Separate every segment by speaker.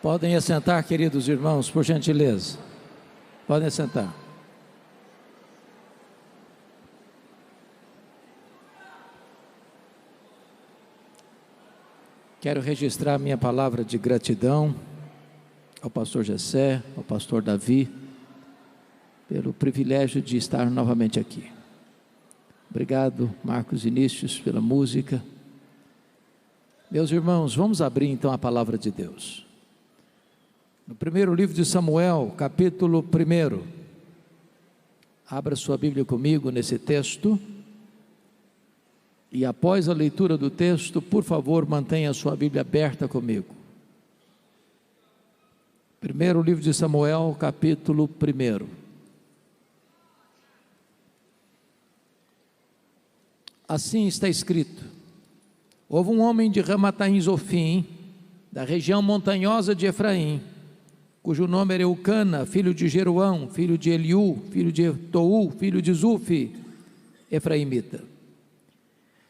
Speaker 1: Podem assentar, queridos irmãos, por gentileza. Podem assentar. Quero registrar minha palavra de gratidão ao pastor Gessé, ao pastor Davi, pelo privilégio de estar novamente aqui. Obrigado, Marcos Vinícius, pela música. Meus irmãos, vamos abrir então a palavra de Deus. No primeiro livro de Samuel, capítulo 1. Abra sua Bíblia comigo nesse texto. E após a leitura do texto, por favor, mantenha a sua Bíblia aberta comigo. Primeiro livro de Samuel, capítulo 1. Assim está escrito: houve um homem de Ramataim Zofim, da região montanhosa de Efraim, cujo nome era Eucana, filho de Jeroão, filho de Eliú, filho de Tou, filho de Zufi, efraimita.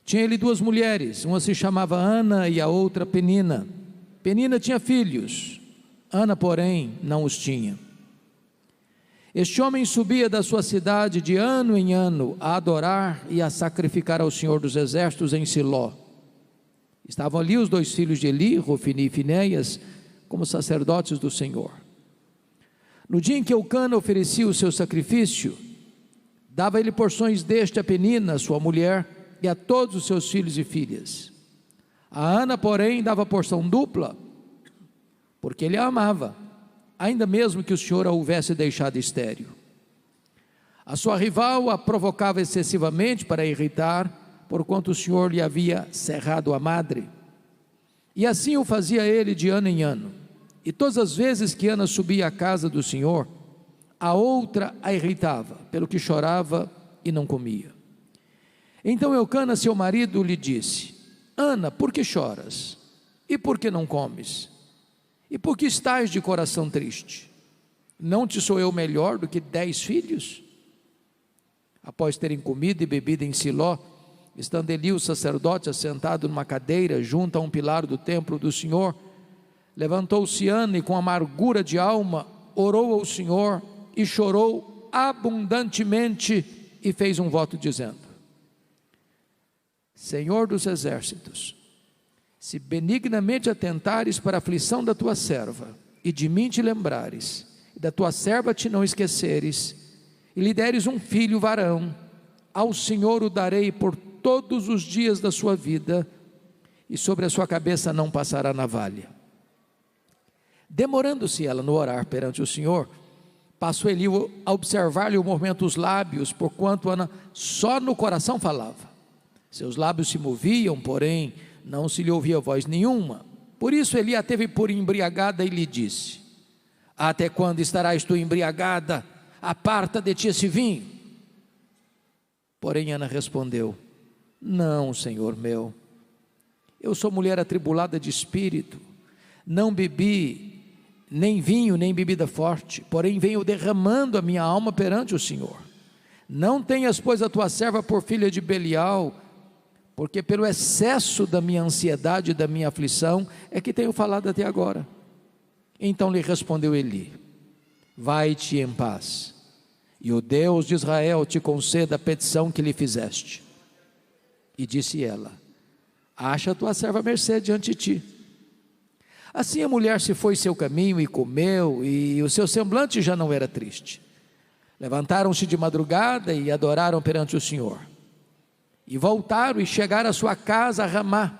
Speaker 1: Tinha ele duas mulheres, uma se chamava Ana e a outra Penina. Penina tinha filhos, Ana, porém, não os tinha. Este homem subia da sua cidade de ano em ano a adorar e a sacrificar ao Senhor dos Exércitos em Siló. Estavam ali os dois filhos de Eli, Rofini e Finéias, como sacerdotes do Senhor. No dia em que Eucana oferecia o seu sacrifício, dava ele porções deste a Penina, sua mulher, e a todos os seus filhos e filhas. A Ana, porém, dava porção dupla, porque ele a amava, ainda mesmo que o Senhor a houvesse deixado estéril. A sua rival a provocava excessivamente para irritar, porquanto o Senhor lhe havia cerrado a madre. E assim o fazia ele de ano em ano. E todas as vezes que Ana subia à casa do Senhor, a outra a irritava, pelo que chorava e não comia. Então Eucana, seu marido, lhe disse: Ana, por que choras? E por que não comes? E por que estás de coração triste? Não te sou eu melhor do que 10 filhos? Após terem comido e bebido em Siló, estando Eli, o sacerdote, assentado numa cadeira junto a um pilar do templo do Senhor, levantou-se Ana e com amargura de alma orou ao Senhor e chorou abundantemente e fez um voto dizendo: Senhor dos exércitos, se benignamente atentares para a aflição da tua serva, e de mim te lembrares, e da tua serva te não esqueceres, e lhe deres um filho varão, ao Senhor o darei por todos os dias da sua vida, e sobre a sua cabeça não passará navalha. Demorando-se ela no orar perante o Senhor, passou Eli a observar-lhe o movimento dos lábios, porquanto Ana só no coração falava. Seus lábios se moviam, porém não se lhe ouvia voz nenhuma. Por isso Eli a teve por embriagada e lhe disse: até quando estarás tu embriagada? Aparta de ti esse vinho. Porém Ana respondeu: não, Senhor meu, eu sou mulher atribulada de espírito, não bebi nem vinho nem bebida forte, porém venho derramando a minha alma perante o Senhor. Não tenhas, pois, a tua serva por filha de Belial, porque pelo excesso da minha ansiedade e da minha aflição é que tenho falado até agora. Então lhe respondeu Eli: vai-te em paz, e o Deus de Israel te conceda a petição que lhe fizeste. E disse ela: acha a tua serva mercê diante de ti. Assim a mulher se foi seu caminho e comeu, e o seu semblante já não era triste. Levantaram-se de madrugada e adoraram perante o Senhor. E voltaram e chegaram à sua casa a Ramá.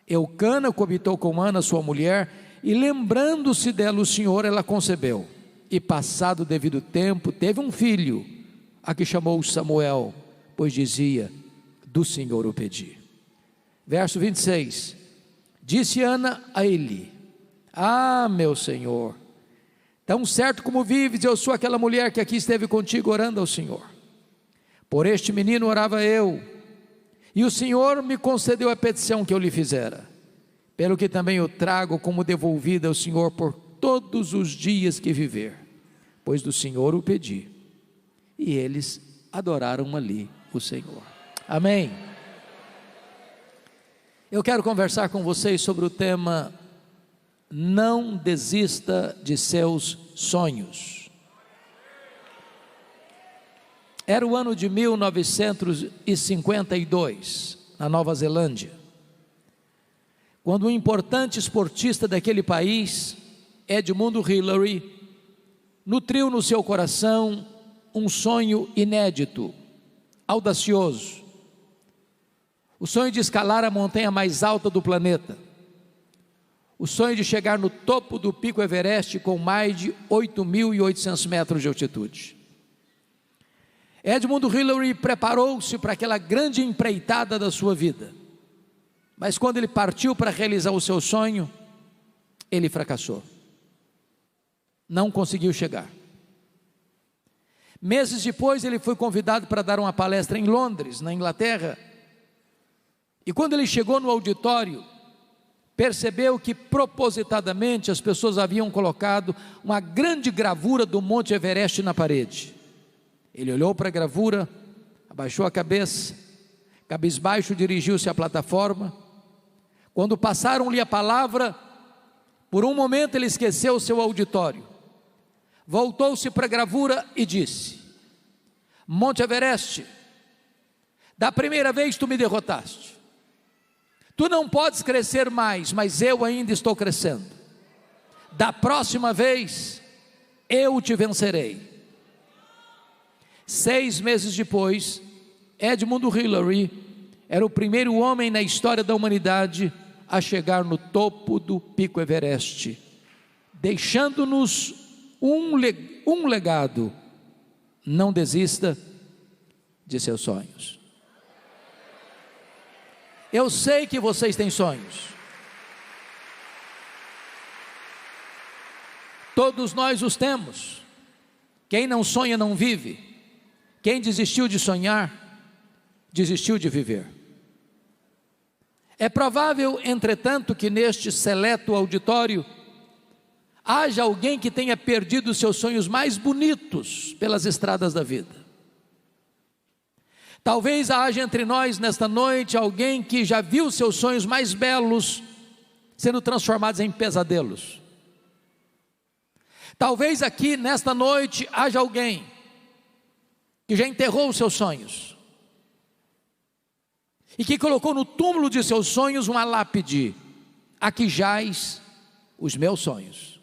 Speaker 1: Eucana coabitou com Ana, sua mulher, e lembrando-se dela o Senhor, ela concebeu. E passado o devido tempo, teve um filho, a que chamou Samuel, pois dizia: do Senhor o pedi. Verso 26. Disse Ana a Eli: ah, meu Senhor, tão certo como vives, eu sou aquela mulher que aqui esteve contigo orando ao Senhor. Por este menino orava eu, e o Senhor me concedeu a petição que eu lhe fizera, pelo que também eu trago como devolvida ao Senhor por todos os dias que viver, pois do Senhor o pedi. E eles adoraram ali o Senhor. Amém. Eu quero conversar com vocês sobre o tema não desista de seus sonhos. Era o ano de 1952, na Nova Zelândia, quando um importante esportista daquele país, Edmund Hillary, nutriu no seu coração um sonho inédito, audacioso, o sonho de escalar a montanha mais alta do planeta, o sonho de chegar no topo do Pico Everest com mais de 8.800 metros de altitude. Edmund Hillary preparou-se para aquela grande empreitada da sua vida, mas quando ele partiu para realizar o seu sonho, ele fracassou, não conseguiu chegar. Meses depois ele foi convidado para dar uma palestra em Londres, na Inglaterra, e quando ele chegou no auditório, percebeu que propositadamente as pessoas haviam colocado uma grande gravura do Monte Everest na parede. Ele olhou para a gravura, abaixou a cabeça, cabisbaixo dirigiu-se à plataforma. Quando passaram-lhe a palavra, por um momento ele esqueceu o seu auditório, voltou-se para a gravura e disse: Monte Everest, da primeira vez tu me derrotaste, tu não podes crescer mais, mas eu ainda estou crescendo, da próxima vez eu te vencerei. 6 meses depois, Edmund Hillary era o primeiro homem na história da humanidade a chegar no topo do Pico Everest, deixando-nos um legado: não desista de seus sonhos. Eu sei que vocês têm sonhos, todos nós os temos. Quem não sonha não vive. Quem desistiu de sonhar, desistiu de viver. É provável, entretanto, que neste seleto auditório haja alguém que tenha perdido os seus sonhos mais bonitos pelas estradas da vida. Talvez haja entre nós nesta noite alguém que já viu seus sonhos mais belos sendo transformados em pesadelos. Talvez aqui nesta noite haja alguém que já enterrou os seus sonhos e que colocou no túmulo de seus sonhos uma lápide: aqui jaz os meus sonhos.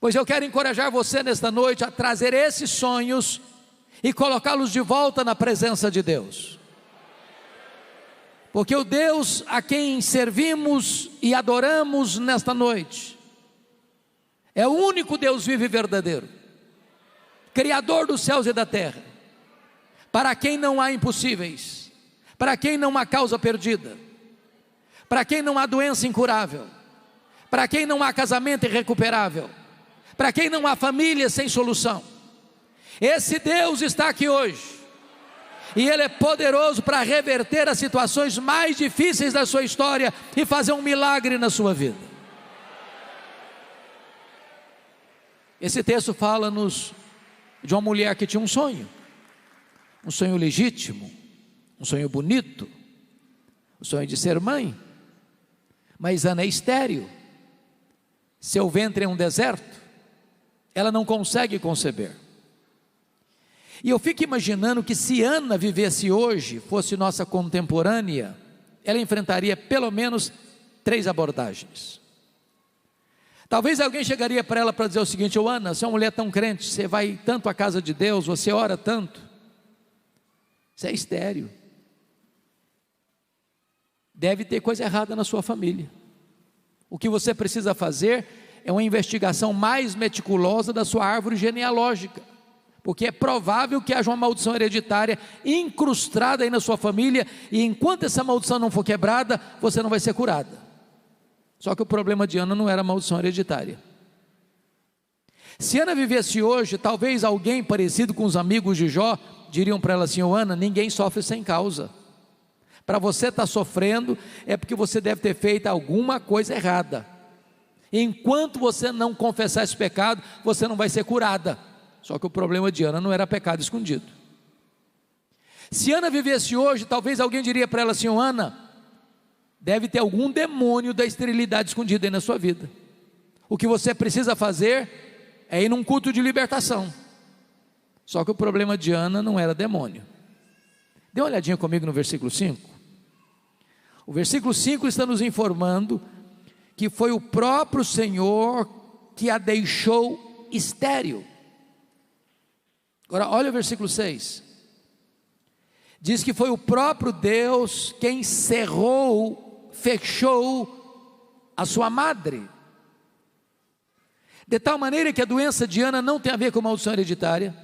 Speaker 1: Pois eu quero encorajar você nesta noite a trazer esses sonhos e colocá-los de volta na presença de Deus, porque o Deus a quem servimos e adoramos nesta noite é o único Deus vivo e verdadeiro, Criador dos céus e da terra, para quem não há impossíveis, para quem não há causa perdida, para quem não há doença incurável, para quem não há casamento irrecuperável, para quem não há família sem solução. Esse Deus está aqui hoje, e Ele é poderoso para reverter as situações mais difíceis da sua história e fazer um milagre na sua vida. Esse texto fala-nos de uma mulher que tinha um sonho legítimo, um sonho bonito, o sonho de ser mãe, mas Ana é estéril, seu ventre é um deserto, ela não consegue conceber. E eu fico imaginando que se Ana vivesse hoje, fosse nossa contemporânea, ela enfrentaria pelo menos 3 abordagens. Talvez alguém chegaria para ela para dizer o seguinte: ô Ana, você é uma mulher tão crente, você vai tanto à casa de Deus, você ora tanto, você é estéril, deve ter coisa errada na sua família. O que você precisa fazer é uma investigação mais meticulosa da sua árvore genealógica, porque é provável que haja uma maldição hereditária incrustada aí na sua família, e enquanto essa maldição não for quebrada, você não vai ser curada. Só que o problema de Ana não era a maldição hereditária. Se Ana vivesse hoje, talvez alguém parecido com os amigos de Jó diriam para ela assim: ô Ana, ninguém sofre sem causa. Para você estar sofrendo é porque você deve ter feito alguma coisa errada. Enquanto você não confessar esse pecado, você não vai ser curada. Só que o problema de Ana não era pecado escondido. Se Ana vivesse hoje, talvez alguém diria para ela assim: ô Ana, deve ter algum demônio da esterilidade escondido aí na sua vida. O que você precisa fazer é ir num culto de libertação. Só que o problema de Ana não era demônio. Dê uma olhadinha comigo no versículo 5. O versículo 5 está nos informando que foi o próprio Senhor que a deixou estéril. Agora olha o versículo 6. Diz que foi o próprio Deus quem fechou a sua madre. De tal maneira que a doença de Ana não tem a ver com maldição hereditária.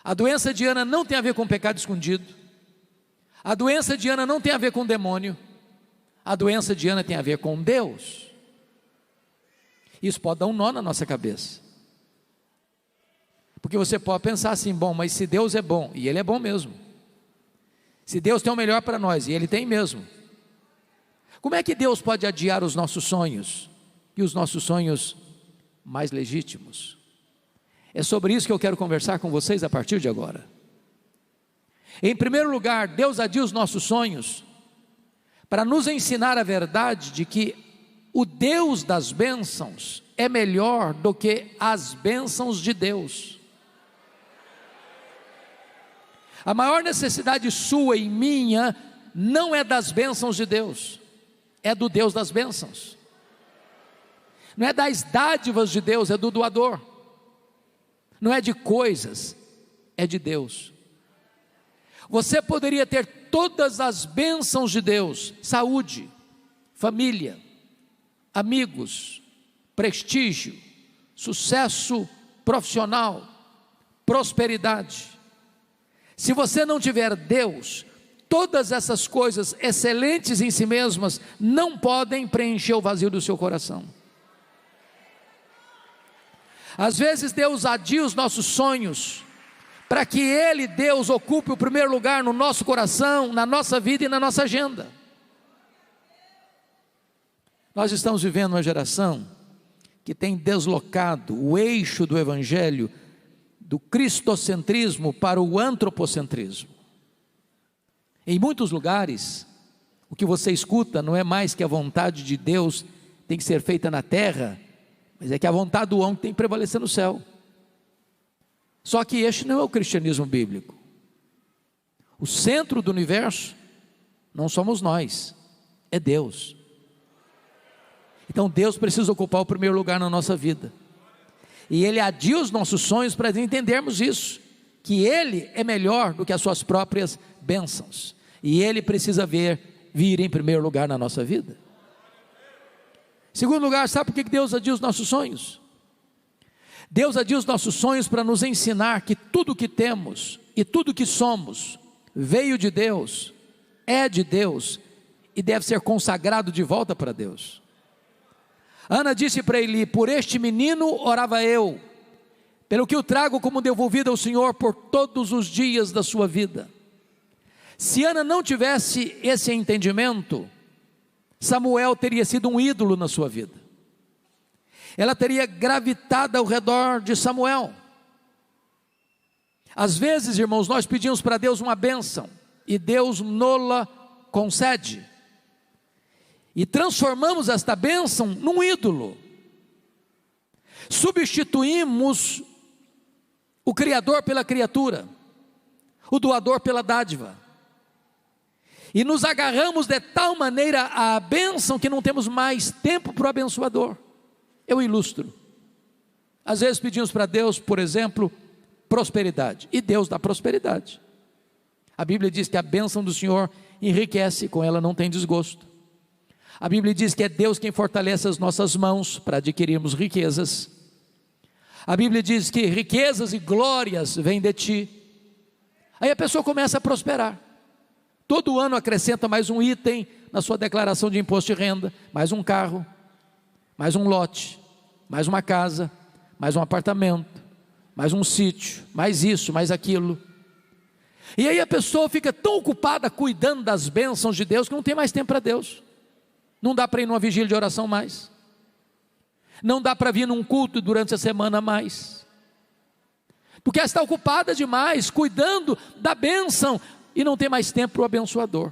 Speaker 1: A doença de Ana não tem a ver com pecado escondido. A doença de Ana não tem a ver com demônio. A doença de Ana tem a ver com Deus. Isso pode dar um nó na nossa cabeça. Porque você pode pensar assim, bom, mas se Deus é bom, e Ele é bom mesmo. Se Deus tem o melhor para nós, e Ele tem mesmo. Como é que Deus pode adiar os nossos sonhos? E os nossos sonhos mais legítimos? É sobre isso que eu quero conversar com vocês a partir de agora. Em primeiro lugar, Deus adia os nossos sonhos para nos ensinar a verdade de que o Deus das bênçãos é melhor do que as bênçãos de Deus. A maior necessidade sua e minha não é das bênçãos de Deus, é do Deus das bênçãos. Não é das dádivas de Deus, é do doador. Não é de coisas, é de Deus. Você poderia ter todas as bênçãos de Deus: saúde, família, amigos, prestígio, sucesso profissional, prosperidade. Se você não tiver Deus, todas essas coisas excelentes em si mesmas não podem preencher o vazio do seu coração. Às vezes Deus adia os nossos sonhos para que Ele, Deus, ocupe o primeiro lugar no nosso coração, na nossa vida e na nossa agenda. Nós estamos vivendo uma geração que tem deslocado o eixo do Evangelho do cristocentrismo para o antropocentrismo. Em muitos lugares, o que você escuta não é mais que a vontade de Deus tem que ser feita na terra, mas é que a vontade do homem tem que prevalecer no céu. Só que este não é o cristianismo bíblico. O centro do universo não somos nós, é Deus. Então Deus precisa ocupar o primeiro lugar na nossa vida. E Ele adia os nossos sonhos para entendermos isso, que Ele é melhor do que as suas próprias bênçãos. E Ele precisa vir em primeiro lugar na nossa vida. Segundo lugar, sabe por que Deus adia os nossos sonhos? Deus adia os nossos sonhos para nos ensinar que tudo que temos e tudo que somos veio de Deus, é de Deus e deve ser consagrado de volta para Deus. Ana disse para Eli: por este menino orava eu, pelo que o trago como devolvido ao Senhor por todos os dias da sua vida. Se Ana não tivesse esse entendimento, Samuel teria sido um ídolo na sua vida. Ela teria gravitado ao redor de Samuel. Às vezes, irmãos, nós pedimos para Deus uma bênção e Deus nola concede. E transformamos esta bênção num ídolo. Substituímos o Criador pela criatura, o doador pela dádiva. E nos agarramos de tal maneira à bênção que não temos mais tempo para o abençoador. Eu ilustro. Às vezes pedimos para Deus, por exemplo, prosperidade, e Deus dá prosperidade. A Bíblia diz que a bênção do Senhor enriquece, com ela não tem desgosto. A Bíblia diz que é Deus quem fortalece as nossas mãos para adquirirmos riquezas. A Bíblia diz que riquezas e glórias vêm de ti. Aí a pessoa começa a prosperar. Todo ano acrescenta mais um item na sua declaração de imposto de renda, mais um carro, mais um lote, mais uma casa, mais um apartamento, mais um sítio, mais isso, mais aquilo. E aí a pessoa fica tão ocupada cuidando das bênçãos de Deus que não tem mais tempo para Deus. Não dá para ir numa vigília de oração mais. Não dá para vir num culto durante a semana mais. Porque ela está ocupada demais, cuidando da bênção, e não tem mais tempo para o abençoador.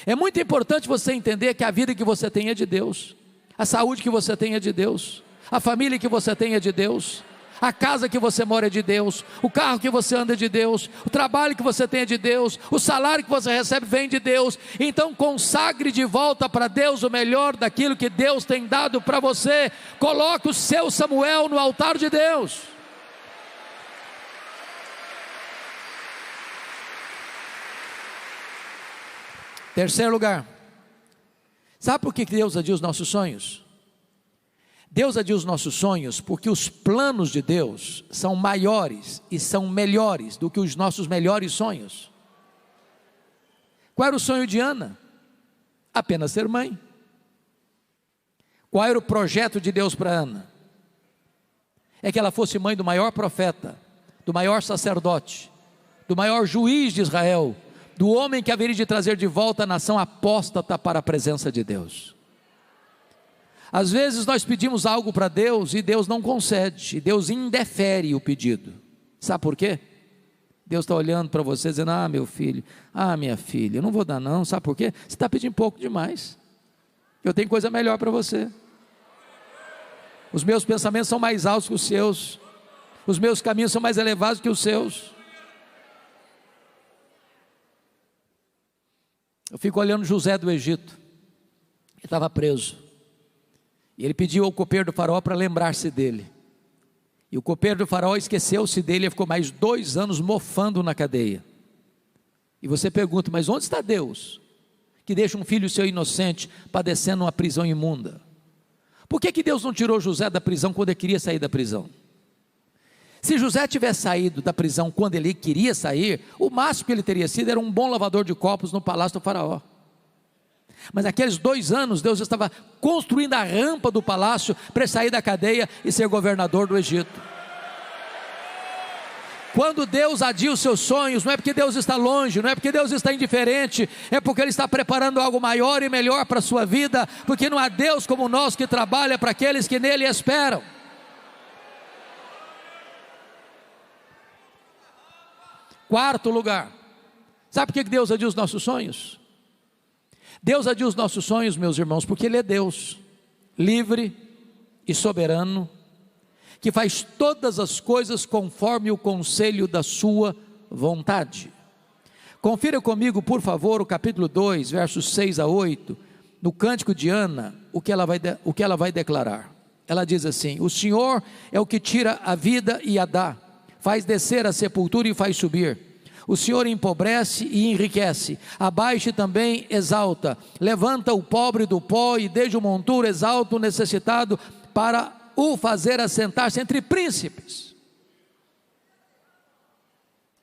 Speaker 1: É muito importante você entender que a vida que você tem é de Deus, a saúde que você tem é de Deus, a família que você tem é de Deus, a casa que você mora é de Deus, o carro que você anda é de Deus, o trabalho que você tem é de Deus, o salário que você recebe vem de Deus. Então consagre de volta para Deus o melhor daquilo que Deus tem dado para você. Coloque o seu Samuel no altar de Deus. Terceiro lugar, sabe por que Deus adia os nossos sonhos? Deus adia os nossos sonhos porque os planos de Deus são maiores e são melhores do que os nossos melhores sonhos. Qual era o sonho de Ana? Apenas ser mãe. Qual era o projeto de Deus para Ana? É que ela fosse mãe do maior profeta, do maior sacerdote, do maior juiz de Israel, do homem que haveria de trazer de volta a nação apóstata para a presença de Deus. Às vezes nós pedimos algo para Deus e Deus não concede, e Deus indefere o pedido. Sabe por quê? Deus está olhando para você dizendo: ah, meu filho, ah, minha filha, eu não vou dar não. Sabe por quê? Você está pedindo pouco demais. Eu tenho coisa melhor para você. Os meus pensamentos são mais altos que os seus, os meus caminhos são mais elevados que os seus. Eu fico olhando José do Egito, ele estava preso, e ele pediu ao copeiro do faraó para lembrar-se dele, e o copeiro do faraó esqueceu-se dele, e ficou mais 2 anos mofando na cadeia. E você pergunta: mas onde está Deus, que deixa um filho seu inocente padecendo uma prisão imunda? Por que Deus não tirou José da prisão quando ele queria sair da prisão? Se José tivesse saído da prisão quando ele queria sair, o máximo que ele teria sido era um bom lavador de copos no palácio do faraó. Mas naqueles 2 anos, Deus estava construindo a rampa do palácio para sair da cadeia e ser governador do Egito. Quando Deus adia os seus sonhos, não é porque Deus está longe, não é porque Deus está indiferente, é porque Ele está preparando algo maior e melhor para a sua vida, porque não há Deus como o nosso que trabalha para aqueles que nele esperam. Quarto lugar, sabe por que Deus adia os nossos sonhos? Deus adia os nossos sonhos, meus irmãos, porque Ele é Deus, livre e soberano, que faz todas as coisas conforme o conselho da sua vontade. Confira comigo, por favor, o capítulo 2, versos 6 a 8, no cântico de Ana, o que ela vai declarar. Ela diz assim: o Senhor é o que tira a vida e a dá, faz descer a sepultura e faz subir. O Senhor empobrece e enriquece, abaixa e também exalta, levanta o pobre do pó e desde o monturo exalta o necessitado, para o fazer assentar-se entre príncipes.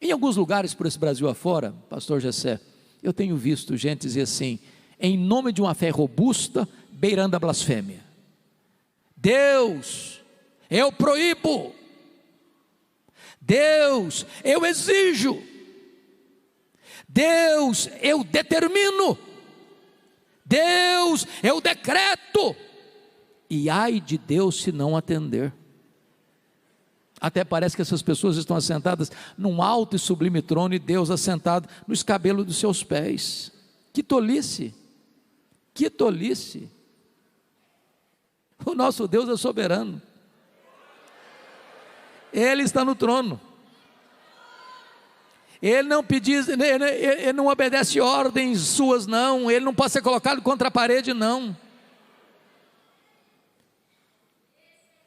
Speaker 1: Em alguns lugares por esse Brasil afora, pastor Jessé, eu tenho visto gente dizer assim: em nome de uma fé robusta, beirando a blasfêmia. Deus, eu proíbo. Deus, eu exijo. Deus, eu determino. Deus, eu decreto. E ai de Deus se não atender. Até parece que essas pessoas estão assentadas num alto e sublime trono, e Deus assentado no escabelo dos seus pés. Que tolice, que tolice. O nosso Deus é soberano, Ele está no trono, Ele não pediu, Ele não obedece ordens suas não, Ele não pode ser colocado contra a parede não.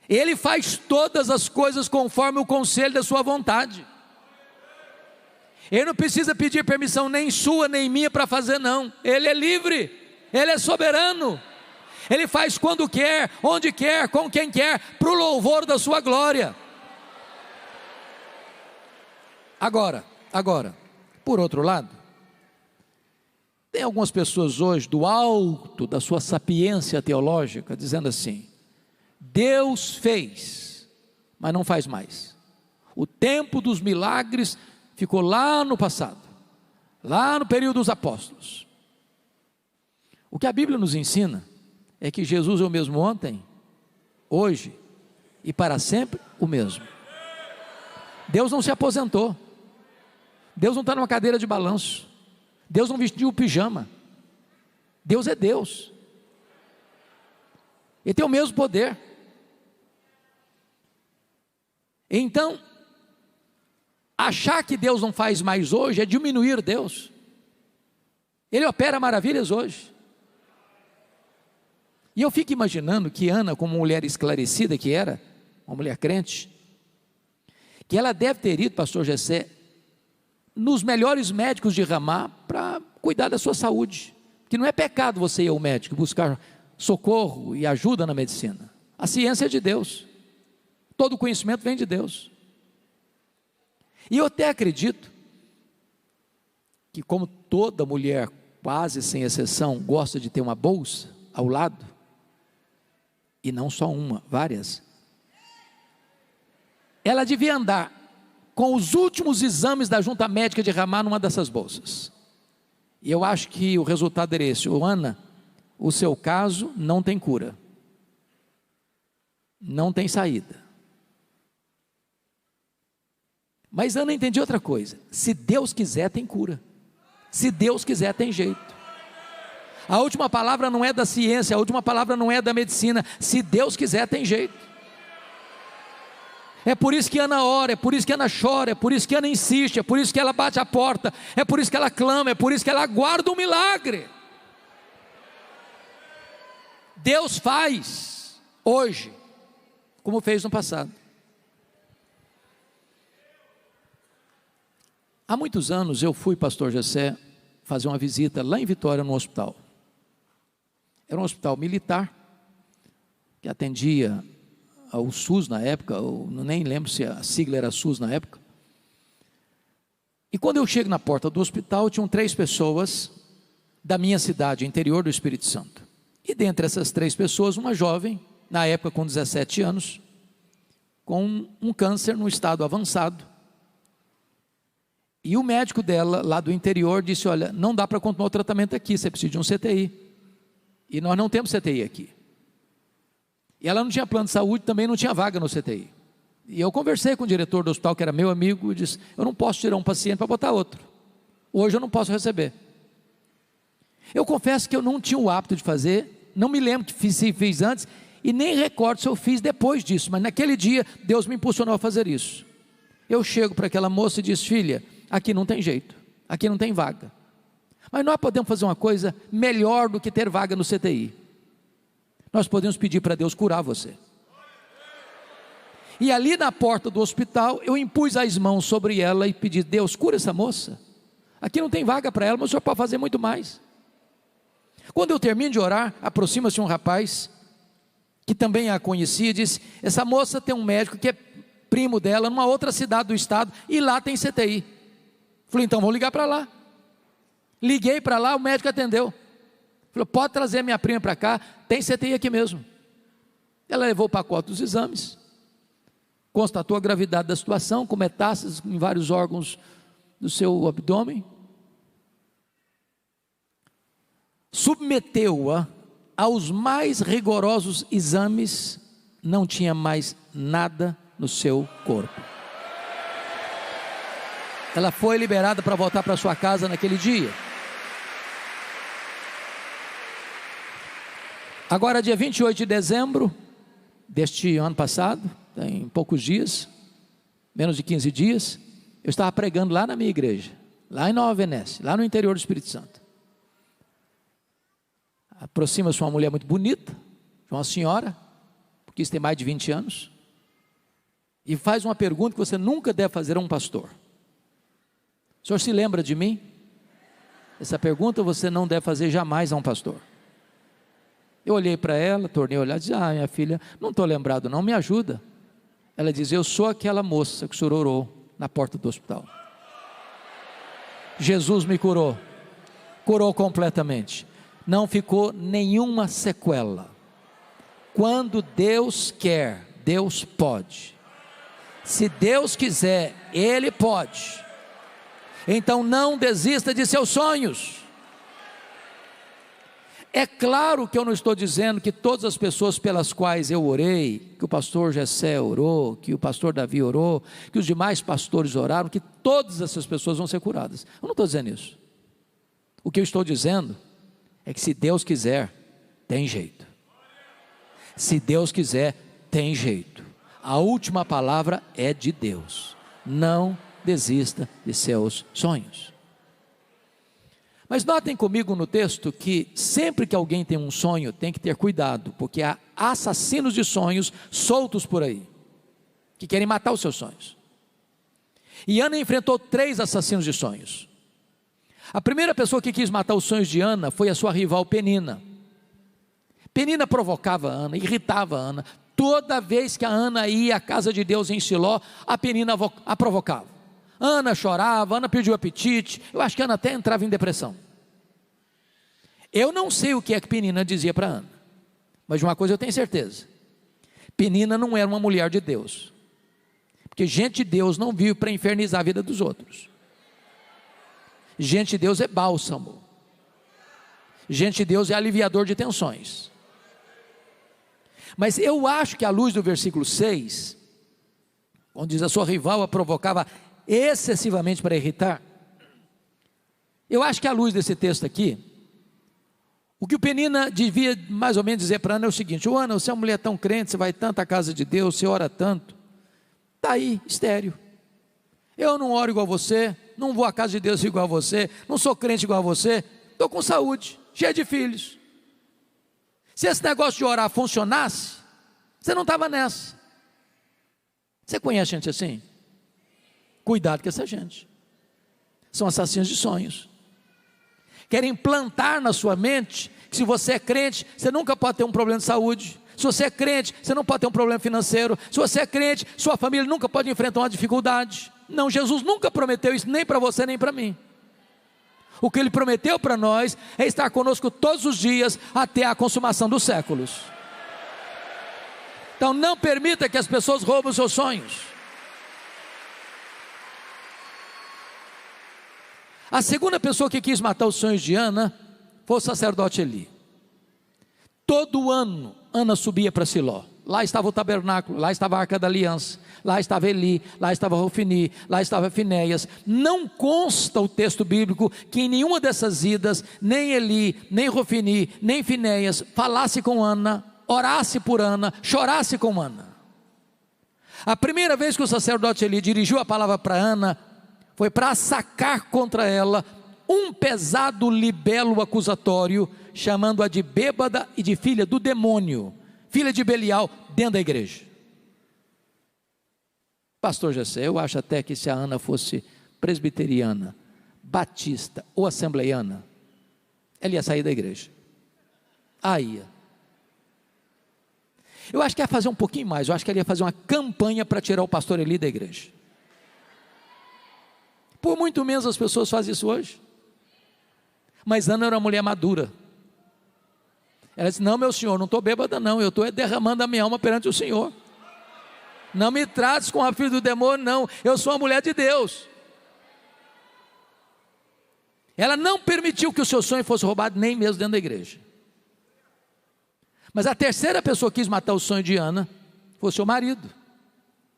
Speaker 1: Ele faz todas as coisas conforme o conselho da sua vontade. Ele não precisa pedir permissão nem sua nem minha para fazer não. Ele é livre, Ele é soberano. Ele faz quando quer, onde quer, com quem quer, para o louvor da sua glória. Agora, por outro lado, tem algumas pessoas hoje do alto da sua sapiência teológica dizendo assim: Deus fez, mas não faz mais. O tempo dos milagres ficou lá no passado, lá no período dos apóstolos. O que a Bíblia nos ensina é que Jesus é o mesmo ontem, hoje e para sempre o mesmo. Deus não se aposentou, Deus não está numa cadeira de balanço, Deus não vestiu o pijama, Deus é Deus. Ele tem o mesmo poder. Então, achar que Deus não faz mais hoje é diminuir Deus. Ele opera maravilhas hoje. E eu fico imaginando que Ana, como mulher esclarecida que era, uma mulher crente, que ela deve ter ido, pastor Jessé, nos melhores médicos de Ramá para cuidar da sua saúde. Que não é pecado você ir ao médico, buscar socorro e ajuda na medicina. A ciência é de Deus. Todo conhecimento vem de Deus. E eu até acredito que, como toda mulher, quase sem exceção, gosta de ter uma bolsa ao lado, e não só uma, várias, ela devia andar com os últimos exames da junta médica de Ramá numa dessas bolsas. E eu acho que o resultado era esse: Ana, o seu caso não tem cura, não tem saída. Mas Ana entendia outra coisa: se Deus quiser, tem cura. Se Deus quiser, tem jeito. A última palavra não é da ciência, a última palavra não é da medicina. Se Deus quiser, tem jeito. É por isso que Ana ora, é por isso que Ana chora, é por isso que Ana insiste, é por isso que ela bate a porta, é por isso que ela clama, é por isso que ela aguarda um milagre. Deus faz hoje, como fez no passado. Há muitos anos eu fui, pastor Jessé, fazer uma visita lá em Vitória, no hospital. Era um hospital militar, que atendia ao SUS na época, eu nem lembro se a sigla era SUS na época. E quando eu chego na porta do hospital, tinham 3 pessoas da minha cidade, interior do Espírito Santo. E dentre essas 3 pessoas, uma jovem, na época com 17 anos, com um câncer no estado avançado. E o médico dela, lá do interior, disse: olha, não dá para continuar o tratamento aqui, você precisa de um CTI. E nós não temos CTI aqui. E ela não tinha plano de saúde, também não tinha vaga no CTI. E eu conversei com o diretor do hospital, que era meu amigo, e disse: eu não posso tirar um paciente para botar outro. Hoje eu não posso receber. Eu confesso que eu não tinha o hábito de fazer, não me lembro se fiz antes, e nem recordo se eu fiz depois disso, mas naquele dia Deus me impulsionou a fazer isso. Eu chego para aquela moça e disse: filha, aqui não tem jeito, aqui não tem vaga, mas nós podemos fazer uma coisa melhor do que ter vaga no CTI. Nós podemos pedir para Deus curar você. E ali na porta do hospital, eu impus as mãos sobre ela e pedi: Deus, cura essa moça. Aqui não tem vaga para ela, mas o Senhor pode fazer muito mais. Quando eu termino de orar, aproxima-se um rapaz, que também a conhecia, e disse: essa moça tem um médico que é primo dela, numa outra cidade do estado, e lá tem CTI. Falei: então vou ligar para lá. Liguei para lá, o médico atendeu. Falou: pode trazer minha prima para cá, tem CTI aqui mesmo. Ela levou o pacote dos exames, constatou a gravidade da situação, com metástases em vários órgãos do seu abdômen, submeteu-a aos mais rigorosos exames, não tinha mais nada no seu corpo. Ela foi liberada para voltar para sua casa naquele dia. Agora, dia 28 de dezembro deste ano passado, em poucos dias, menos de 15 dias, eu estava pregando lá na minha igreja, lá em Nova Venécia, lá no interior do Espírito Santo. Aproxima-se uma mulher muito bonita, uma senhora, porque isso tem mais de 20 anos, e faz uma pergunta que você nunca deve fazer a um pastor: o senhor se lembra de mim? Essa pergunta você não deve fazer jamais a um pastor. Eu olhei para ela, tornei a olhar e disse: minha filha, não estou lembrado não, me ajuda. Ela diz: eu sou aquela moça que o senhor orou na porta do hospital. Jesus me curou, curou completamente, não ficou nenhuma sequela. Quando Deus quer, Deus pode. Se Deus quiser, Ele pode. Então não desista de seus sonhos. É claro que eu não estou dizendo que todas as pessoas pelas quais eu orei, que o pastor Jessé orou, que o pastor Davi orou, que os demais pastores oraram, que todas essas pessoas vão ser curadas. Eu não estou dizendo isso. O que eu estou dizendo é é que se Deus quiser, tem jeito. Se Deus quiser, tem jeito. A última palavra é de Deus. Não desista de seus sonhos. Mas notem comigo no texto que sempre que alguém tem um sonho, tem que ter cuidado, porque há assassinos de sonhos soltos por aí, que querem matar os seus sonhos. E Ana enfrentou 3 assassinos de sonhos. A primeira pessoa que quis matar os sonhos de Ana foi a sua rival Penina. Penina provocava Ana, irritava Ana. Toda vez que a Ana ia à casa de Deus em Siló, a Penina a provocava. Ana chorava, Ana perdia o apetite. Eu acho que Ana até entrava em depressão. Eu não sei o que é que Penina dizia para Ana, mas de uma coisa eu tenho certeza: Penina não era uma mulher de Deus, porque gente de Deus não vive para infernizar a vida dos outros. Gente de Deus é bálsamo. Gente de Deus é aliviador de tensões. Mas eu acho que à luz do versículo 6, onde diz a sua rival a provocava excessivamente para irritar, eu acho que à luz desse texto aqui, o que o Penina devia mais ou menos dizer para Ana é o seguinte: Ana, você é uma mulher tão crente, você vai tanto à casa de Deus, você ora tanto, está aí, estéril. Eu não oro igual a você, não vou à casa de Deus igual a você, não sou crente igual a você, estou com saúde, cheio de filhos. Se esse negócio de orar funcionasse, você não estava nessa. Você conhece gente assim? Cuidado com essa gente. São assassinos de sonhos. Querem implantar na sua mente que se você é crente, você nunca pode ter um problema de saúde. Se você é crente, você não pode ter um problema financeiro. Se você é crente, sua família nunca pode enfrentar uma dificuldade. Não, Jesus nunca prometeu isso, nem para você, nem para mim. O que Ele prometeu para nós é estar conosco todos os dias, até a consumação dos séculos. Então não permita que as pessoas roubem os seus sonhos. A segunda pessoa que quis matar os sonhos de Ana foi o sacerdote Eli. Todo ano Ana subia para Siló. Lá estava o tabernáculo, lá estava a Arca da Aliança, lá estava Eli, lá estava Rofini, lá estava Finéias. Não consta o texto bíblico que em nenhuma dessas idas, nem Eli, nem Rofini, nem Finéias falasse com Ana, orasse por Ana, chorasse com Ana. A primeira vez que o sacerdote Eli dirigiu a palavra para Ana, foi para sacar contra ela um pesado libelo acusatório, chamando-a de bêbada e de filha do demônio, filha de Belial, dentro da igreja. Pastor Jessé, eu acho até que se a Ana fosse presbiteriana, batista ou assembleiana, ela ia sair da igreja. Ia. Eu acho que ia fazer um pouquinho mais, eu acho que ela ia fazer uma campanha para tirar o pastor Eli da igreja. Por muito menos as pessoas fazem isso hoje. Mas Ana era uma mulher madura. Ela disse: não, meu senhor, não estou bêbada não, eu estou derramando a minha alma perante o Senhor. Não me trates com a filha do demônio não, eu sou uma mulher de Deus. Ela não permitiu que o seu sonho fosse roubado, nem mesmo dentro da igreja. Mas a terceira pessoa que quis matar o sonho de Ana foi o seu marido,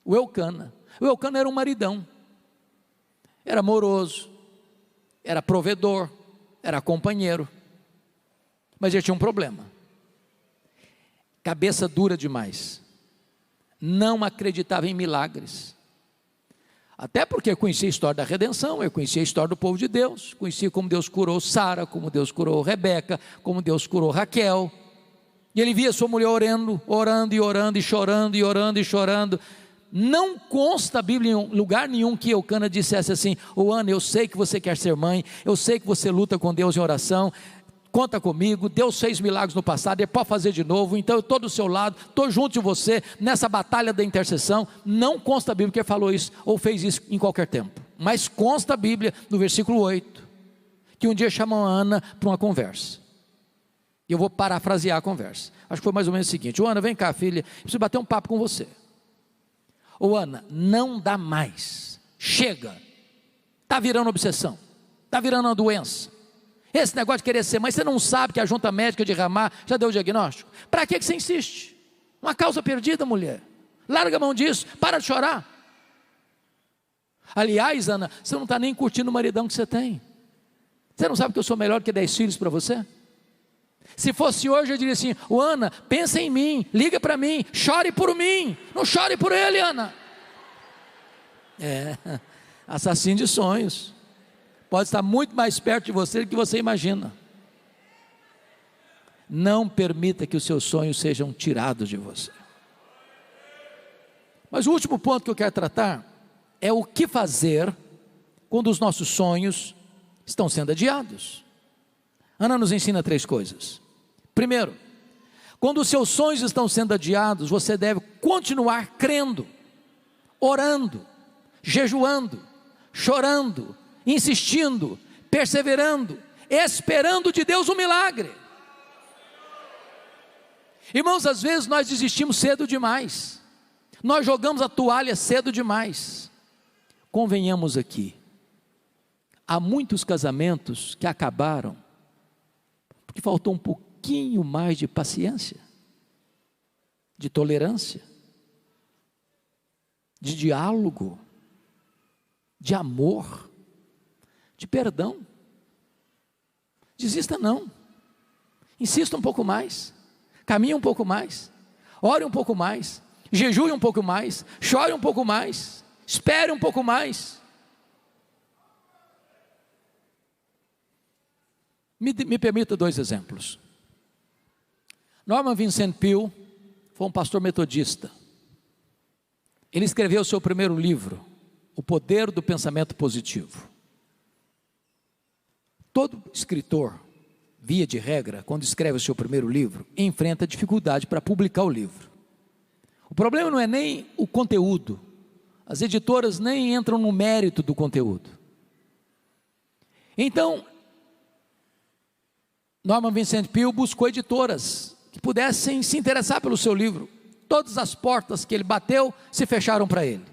Speaker 1: o Eucana. O Eucana era um maridão, era amoroso, era provedor, era companheiro, mas ele tinha um problema: cabeça dura demais, não acreditava em milagres. Até porque conhecia a história da redenção, eu conhecia a história do povo de Deus, conhecia como Deus curou Sara, como Deus curou Rebeca, como Deus curou Raquel. E ele via sua mulher orando e orando e chorando e orando e chorando. Não consta a Bíblia em lugar nenhum que Eucana dissesse assim: Ana, eu sei que você quer ser mãe, eu sei que você luta com Deus em oração, conta comigo, Deus fez milagres no passado, Ele pode fazer de novo, então eu estou do seu lado, estou junto de você, nessa batalha da intercessão. Não consta a Bíblia que ele falou isso, ou fez isso em qualquer tempo, mas consta a Bíblia no versículo 8, que um dia chamam a Ana para uma conversa. E eu vou parafrasear a conversa, acho que foi mais ou menos o seguinte: Ana, vem cá filha, preciso bater um papo com você. Ana, não dá mais, chega, está virando obsessão, está virando uma doença, esse negócio de querer ser mãe, você não sabe que a junta médica de Ramá já deu o diagnóstico? Para que você insiste? Uma causa perdida, mulher, larga a mão disso, para de chorar. Aliás, Ana, você não está nem curtindo o maridão que você tem. Você não sabe que eu sou melhor que 10 filhos para você? Se fosse hoje, eu diria assim: ô Ana, pensa em mim, liga para mim, chore por mim, não chore por ele, Ana. Assassino de sonhos. Pode estar muito mais perto de você do que você imagina. Não permita que os seus sonhos sejam tirados de você. Mas o último ponto que eu quero tratar é o que fazer quando os nossos sonhos estão sendo adiados. Ana nos ensina 3 coisas. Primeiro, quando os seus sonhos estão sendo adiados, você deve continuar crendo, orando, jejuando, chorando, insistindo, perseverando, esperando de Deus um milagre. Irmãos, às vezes nós desistimos cedo demais, nós jogamos a toalha cedo demais. Convenhamos aqui, há muitos casamentos que acabaram porque faltou um pouquinho mais de paciência, de tolerância, de diálogo, de amor, de perdão. Desista não, insista um pouco mais, caminhe um pouco mais, ore um pouco mais, jejue um pouco mais, chore um pouco mais, espere um pouco mais. Me permita 2 exemplos. Norman Vincent Peale foi um pastor metodista. Ele escreveu o seu primeiro livro, O Poder do Pensamento Positivo. Todo escritor, via de regra, quando escreve o seu primeiro livro, enfrenta dificuldade para publicar o livro. O problema não é nem o conteúdo, as editoras nem entram no mérito do conteúdo. Então, Norman Vincent Peale buscou editoras que pudessem se interessar pelo seu livro. Todas as portas que ele bateu se fecharam para ele.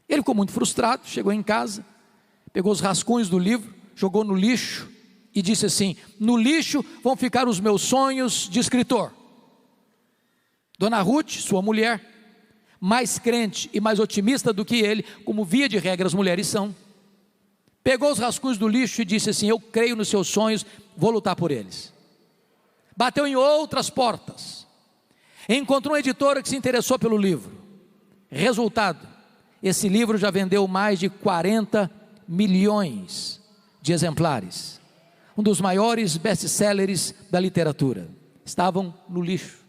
Speaker 1: Ele ficou muito frustrado, chegou em casa, pegou os rascunhos do livro, jogou no lixo e disse assim: no lixo vão ficar os meus sonhos de escritor. Dona Ruth, sua mulher, mais crente e mais otimista do que ele, como via de regra as mulheres são, pegou os rascunhos do lixo e disse assim: eu creio nos seus sonhos, vou lutar por eles. Bateu em outras portas, encontrou uma editora que se interessou pelo livro. Resultado, esse livro já vendeu mais de 40 milhões de exemplares, um dos maiores best-sellers da literatura. Estavam no lixo.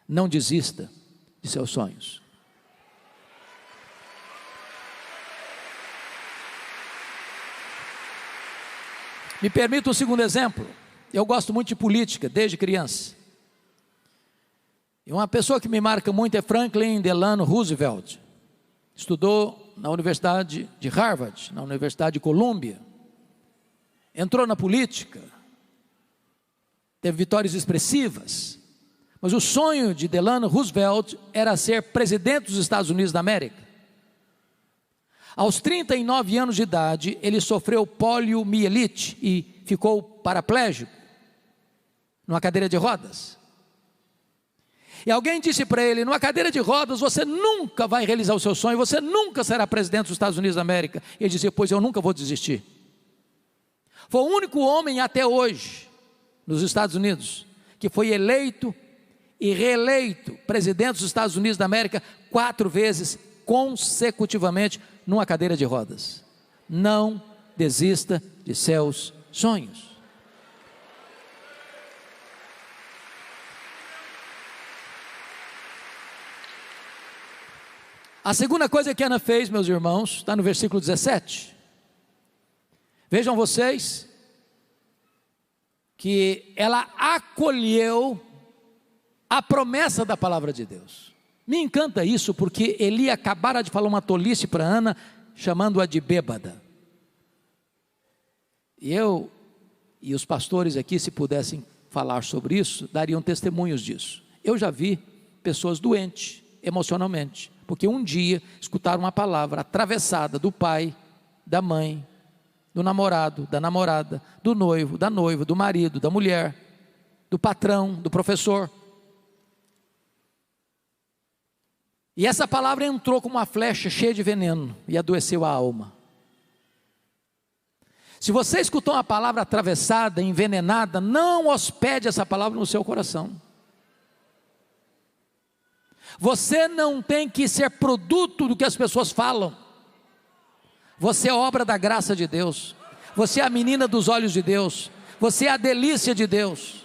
Speaker 1: Não desista de seus sonhos. Me permita um segundo exemplo. Eu gosto muito de política, desde criança. E uma pessoa que me marca muito é Franklin Delano Roosevelt. Estudou na Universidade de Harvard, na Universidade de Colômbia. Entrou na política. Teve vitórias expressivas. Mas o sonho de Delano Roosevelt era ser presidente dos Estados Unidos da América. Aos 39 anos de idade, ele sofreu poliomielite e ficou paraplégico, numa cadeira de rodas. E alguém disse para ele: numa cadeira de rodas você nunca vai realizar o seu sonho, você nunca será presidente dos Estados Unidos da América. E ele disse: pois eu nunca vou desistir. Foi o único homem até hoje, nos Estados Unidos, que foi eleito e reeleito presidente dos Estados Unidos da América 4 vezes consecutivamente, numa cadeira de rodas. Não desista de seus sonhos. A segunda coisa que Ana fez, meus irmãos, está no versículo 17. Vejam vocês que ela acolheu a promessa da palavra de Deus. Me encanta isso, porque Eli acabara de falar uma tolice para Ana, chamando-a de bêbada. E eu e os pastores aqui, se pudessem falar sobre isso, dariam testemunhos disso. Eu já vi pessoas doentes emocionalmente, porque um dia escutaram uma palavra atravessada do pai, da mãe, do namorado, da namorada, do noivo, da noiva, do marido, da mulher, do patrão, do professor. E essa palavra entrou como uma flecha cheia de veneno e adoeceu a alma. Se você escutou uma palavra atravessada, envenenada, não hospede essa palavra no seu coração. Você não tem que ser produto do que as pessoas falam. Você é obra da graça de Deus. Você é a menina dos olhos de Deus. Você é a delícia de Deus.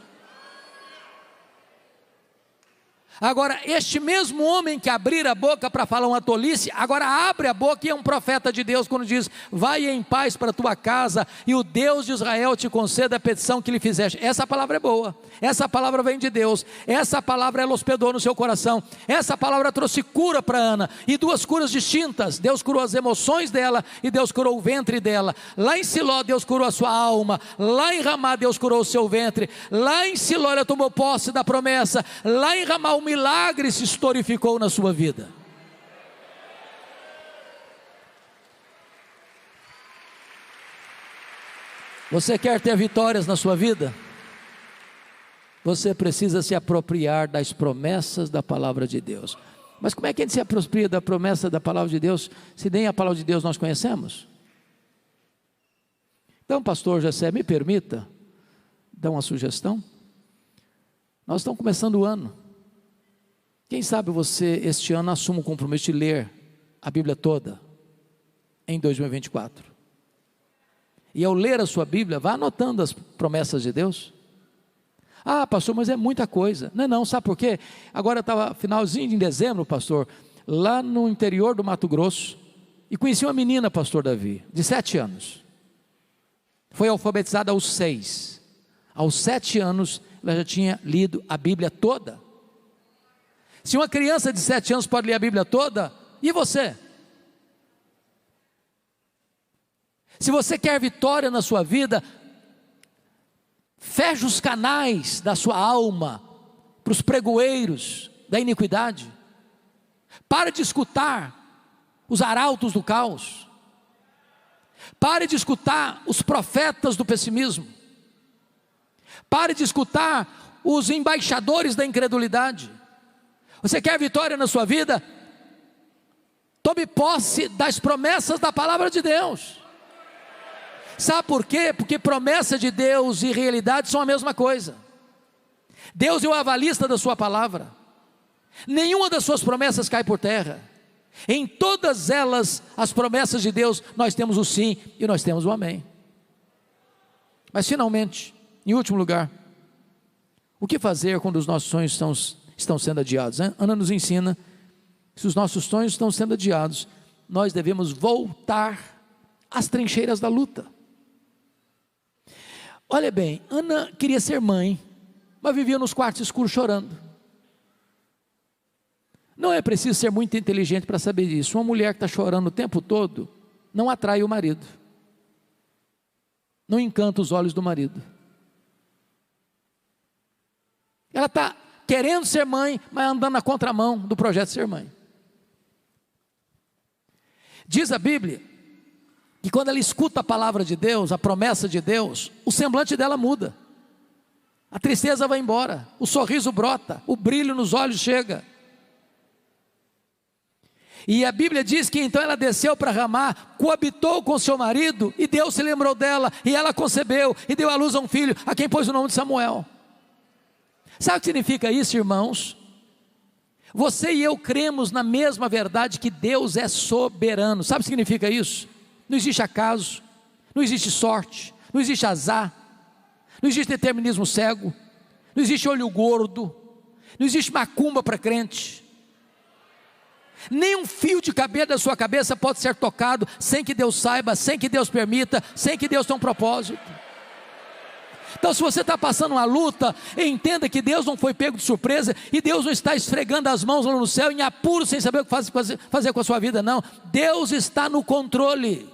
Speaker 1: Agora, este mesmo homem que abrir a boca para falar uma tolice, agora abre a boca e é um profeta de Deus quando diz: vai em paz para a tua casa e o Deus de Israel te conceda a petição que lhe fizeste. Essa palavra é boa, essa palavra vem de Deus, essa palavra ela hospedou no seu coração, essa palavra trouxe cura para Ana, e duas curas distintas. Deus curou as emoções dela e Deus curou o ventre dela. Lá em Siló Deus curou a sua alma, lá em Ramá Deus curou o seu ventre, lá em Siló ela tomou posse da promessa, lá em Ramá o milagre se historificou na sua vida. Você quer ter vitórias na sua vida? Você precisa se apropriar das promessas da palavra de Deus. Mas como é que a gente se apropria da promessa da palavra de Deus, se nem a palavra de Deus nós conhecemos? Então, pastor Jessé, me permita dar uma sugestão. Nós estamos começando o ano. Quem sabe você este ano assuma o compromisso de ler a Bíblia toda em 2024. E ao ler a sua Bíblia, vá anotando as promessas de Deus. Ah, pastor, mas é muita coisa. Não, sabe por quê? Agora estava finalzinho de dezembro, pastor, lá no interior do Mato Grosso, e conheci uma menina, pastor Davi, de 7 anos. Foi alfabetizada aos 6. Aos 7 anos, ela já tinha lido a Bíblia toda. Se uma criança de 7 anos pode ler a Bíblia toda, e você? Se você quer vitória na sua vida, feche os canais da sua alma para os pregoeiros da iniquidade. Pare de escutar os arautos do caos. Pare de escutar os profetas do pessimismo. Pare de escutar os embaixadores da incredulidade. Você quer vitória na sua vida? Tome posse das promessas da palavra de Deus. Sabe por quê? Porque promessa de Deus e realidade são a mesma coisa. Deus é o avalista da sua palavra. Nenhuma das suas promessas cai por terra. Em todas elas, as promessas de Deus, nós temos o sim e nós temos o amém. Mas finalmente, em último lugar, o que fazer quando os nossos sonhos estão sendo adiados? Ana nos ensina, se os nossos sonhos estão sendo adiados, nós devemos voltar às trincheiras da luta. Olha bem, Ana queria ser mãe, mas vivia nos quartos escuros chorando. Não é preciso ser muito inteligente para saber disso. Uma mulher que está chorando o tempo todo, não atrai o marido, não encanta os olhos do marido. Ela está querendo ser mãe, mas andando na contramão do projeto de ser mãe. Diz a Bíblia que quando ela escuta a palavra de Deus, a promessa de Deus, o semblante dela muda, a tristeza vai embora, o sorriso brota, o brilho nos olhos chega. E a Bíblia diz que então ela desceu para Ramá, coabitou com seu marido, e Deus se lembrou dela, e ela concebeu, e deu à luz a um filho, a quem pôs o nome de Samuel. Sabe o que significa isso, irmãos? Você e eu cremos na mesma verdade, que Deus é soberano. Sabe o que significa isso? Não existe acaso, não existe sorte, não existe azar, não existe determinismo cego, não existe olho gordo, não existe macumba para crente. Nem um fio de cabelo da sua cabeça pode ser tocado sem que Deus saiba, sem que Deus permita, sem que Deus tenha um propósito. Então, se você está passando uma luta, entenda que Deus não foi pego de surpresa, e Deus não está esfregando as mãos lá no céu em apuro sem saber o que fazer com a sua vida, não. Deus está no controle.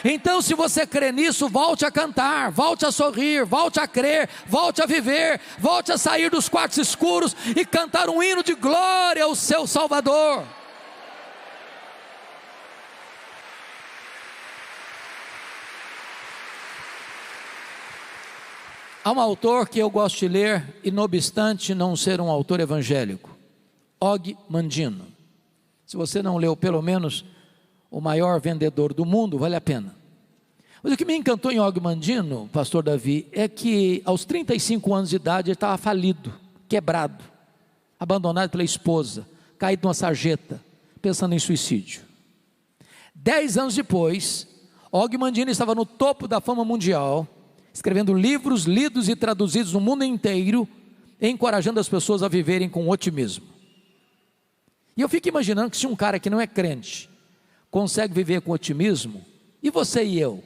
Speaker 1: Então, se você crê nisso, volte a cantar, volte a sorrir, volte a crer, volte a viver, volte a sair dos quartos escuros e cantar um hino de glória ao seu Salvador. Há um autor que eu gosto de ler, e não obstante não ser um autor evangélico, Og Mandino. Se você não leu pelo menos O Maior Vendedor do Mundo, vale a pena. Mas o que me encantou em Og Mandino, pastor Davi, é que aos 35 anos de idade ele estava falido, quebrado, abandonado pela esposa, caído numa sarjeta, pensando em suicídio. 10 anos depois, Og Mandino estava no topo da fama mundial, escrevendo livros lidos e traduzidos no mundo inteiro, encorajando as pessoas a viverem com otimismo. E eu fico imaginando que se um cara que não é crente consegue viver com otimismo, e você e eu,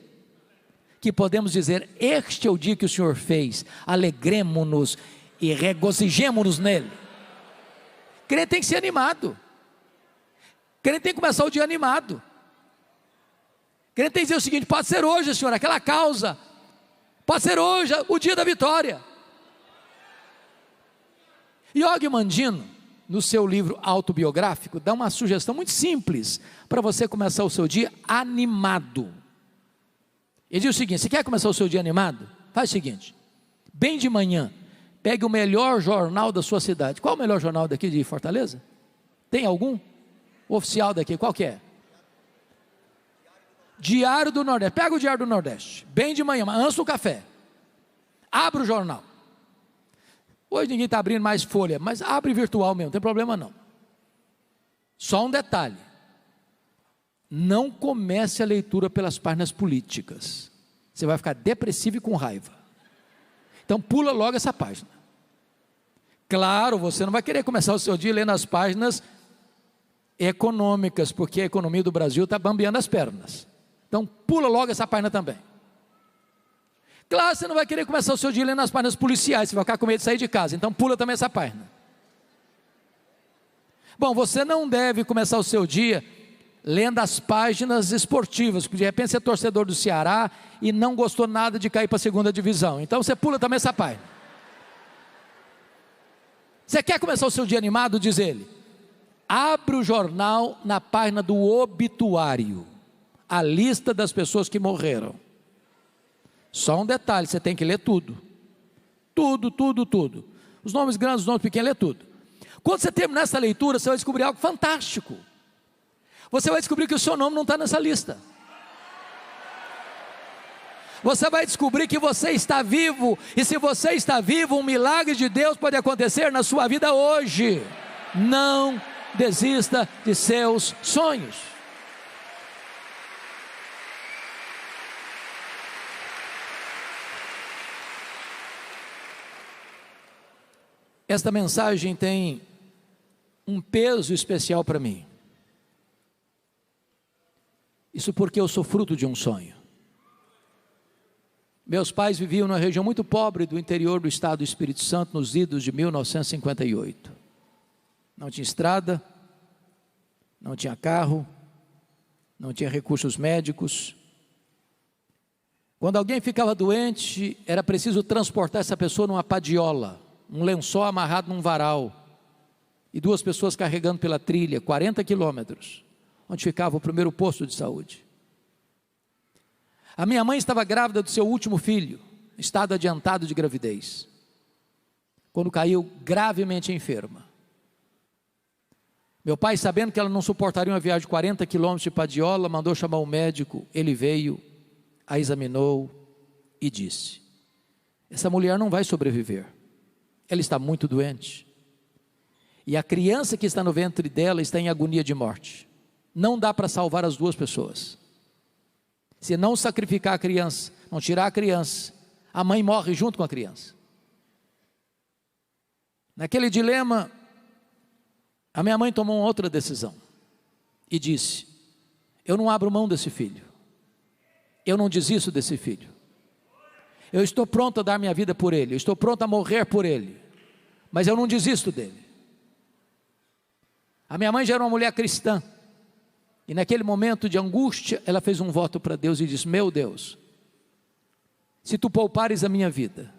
Speaker 1: que podemos dizer, este é o dia que o Senhor fez, alegremo-nos e regozijemo-nos nele. Crente tem que ser animado, crente tem que começar o dia animado, crente tem que dizer o seguinte: pode ser hoje, Senhor, aquela causa, pode ser hoje o dia da vitória. E Og Mandino, no seu livro autobiográfico, dá uma sugestão muito simples para você começar o seu dia animado. Ele diz o seguinte: você quer começar o seu dia animado? Faz o seguinte, bem de manhã, pegue o melhor jornal da sua cidade. Qual é o melhor jornal daqui de Fortaleza? Tem algum? Oficial daqui, qual que é? Diário do Nordeste. Pega o Diário do Nordeste, bem de manhã, antes do café, abre o jornal. Hoje ninguém está abrindo mais folha, mas abre virtual mesmo, não tem problema não. Só um detalhe: não comece a leitura pelas páginas políticas, você vai ficar depressivo e com raiva. Então pula logo essa página. Claro, você não vai querer começar o seu dia lendo as páginas econômicas, porque a economia do Brasil está bambeando as pernas. Então pula logo essa página também. Claro, você não vai querer começar o seu dia lendo as páginas policiais, você vai ficar com medo de sair de casa, então pula também essa página. Bom, você não deve começar o seu dia lendo as páginas esportivas, porque de repente você é torcedor do Ceará e não gostou nada de cair para a segunda divisão, então você pula também essa página. Você quer começar o seu dia animado? Diz ele, abre o jornal na página do obituário, a lista das pessoas que morreram. Só um detalhe, você tem que ler tudo. Tudo. Os nomes grandes, os nomes pequenos, lê tudo. Quando você terminar essa leitura, você vai descobrir algo fantástico. Você vai descobrir que o seu nome não está nessa lista. Você vai descobrir que você está vivo. E se você está vivo, um milagre de Deus pode acontecer na sua vida hoje. Não desista de seus sonhos. Esta mensagem tem um peso especial para mim. Isso porque eu sou fruto de um sonho. Meus pais viviam numa região muito pobre do interior do estado do Espírito Santo, nos idos de 1958. Não tinha estrada, não tinha carro, não tinha recursos médicos. Quando alguém ficava doente, era preciso transportar essa pessoa numa padiola, um lençol amarrado num varal, e 2 pessoas carregando pela trilha, 40 quilômetros, onde ficava o primeiro posto de saúde. A minha mãe estava grávida do seu último filho, estado adiantado de gravidez, quando caiu gravemente enferma. Meu pai, sabendo que ela não suportaria uma viagem de 40 quilômetros de padiola, mandou chamar o médico. Ele veio, a examinou e disse: essa mulher não vai sobreviver. Ela está muito doente, e a criança que está no ventre dela está em agonia de morte. Não dá para salvar as 2 pessoas. Se não sacrificar a criança, não tirar a criança, a mãe morre junto com a criança. Naquele dilema, a minha mãe tomou uma outra decisão e disse: eu não abro mão desse filho, eu não desisto desse filho. Eu estou pronto a dar minha vida por ele, eu estou pronto a morrer por ele, mas eu não desisto dele. A minha mãe já era uma mulher cristã, e naquele momento de angústia, ela fez um voto para Deus e disse: meu Deus, se tu poupares a minha vida,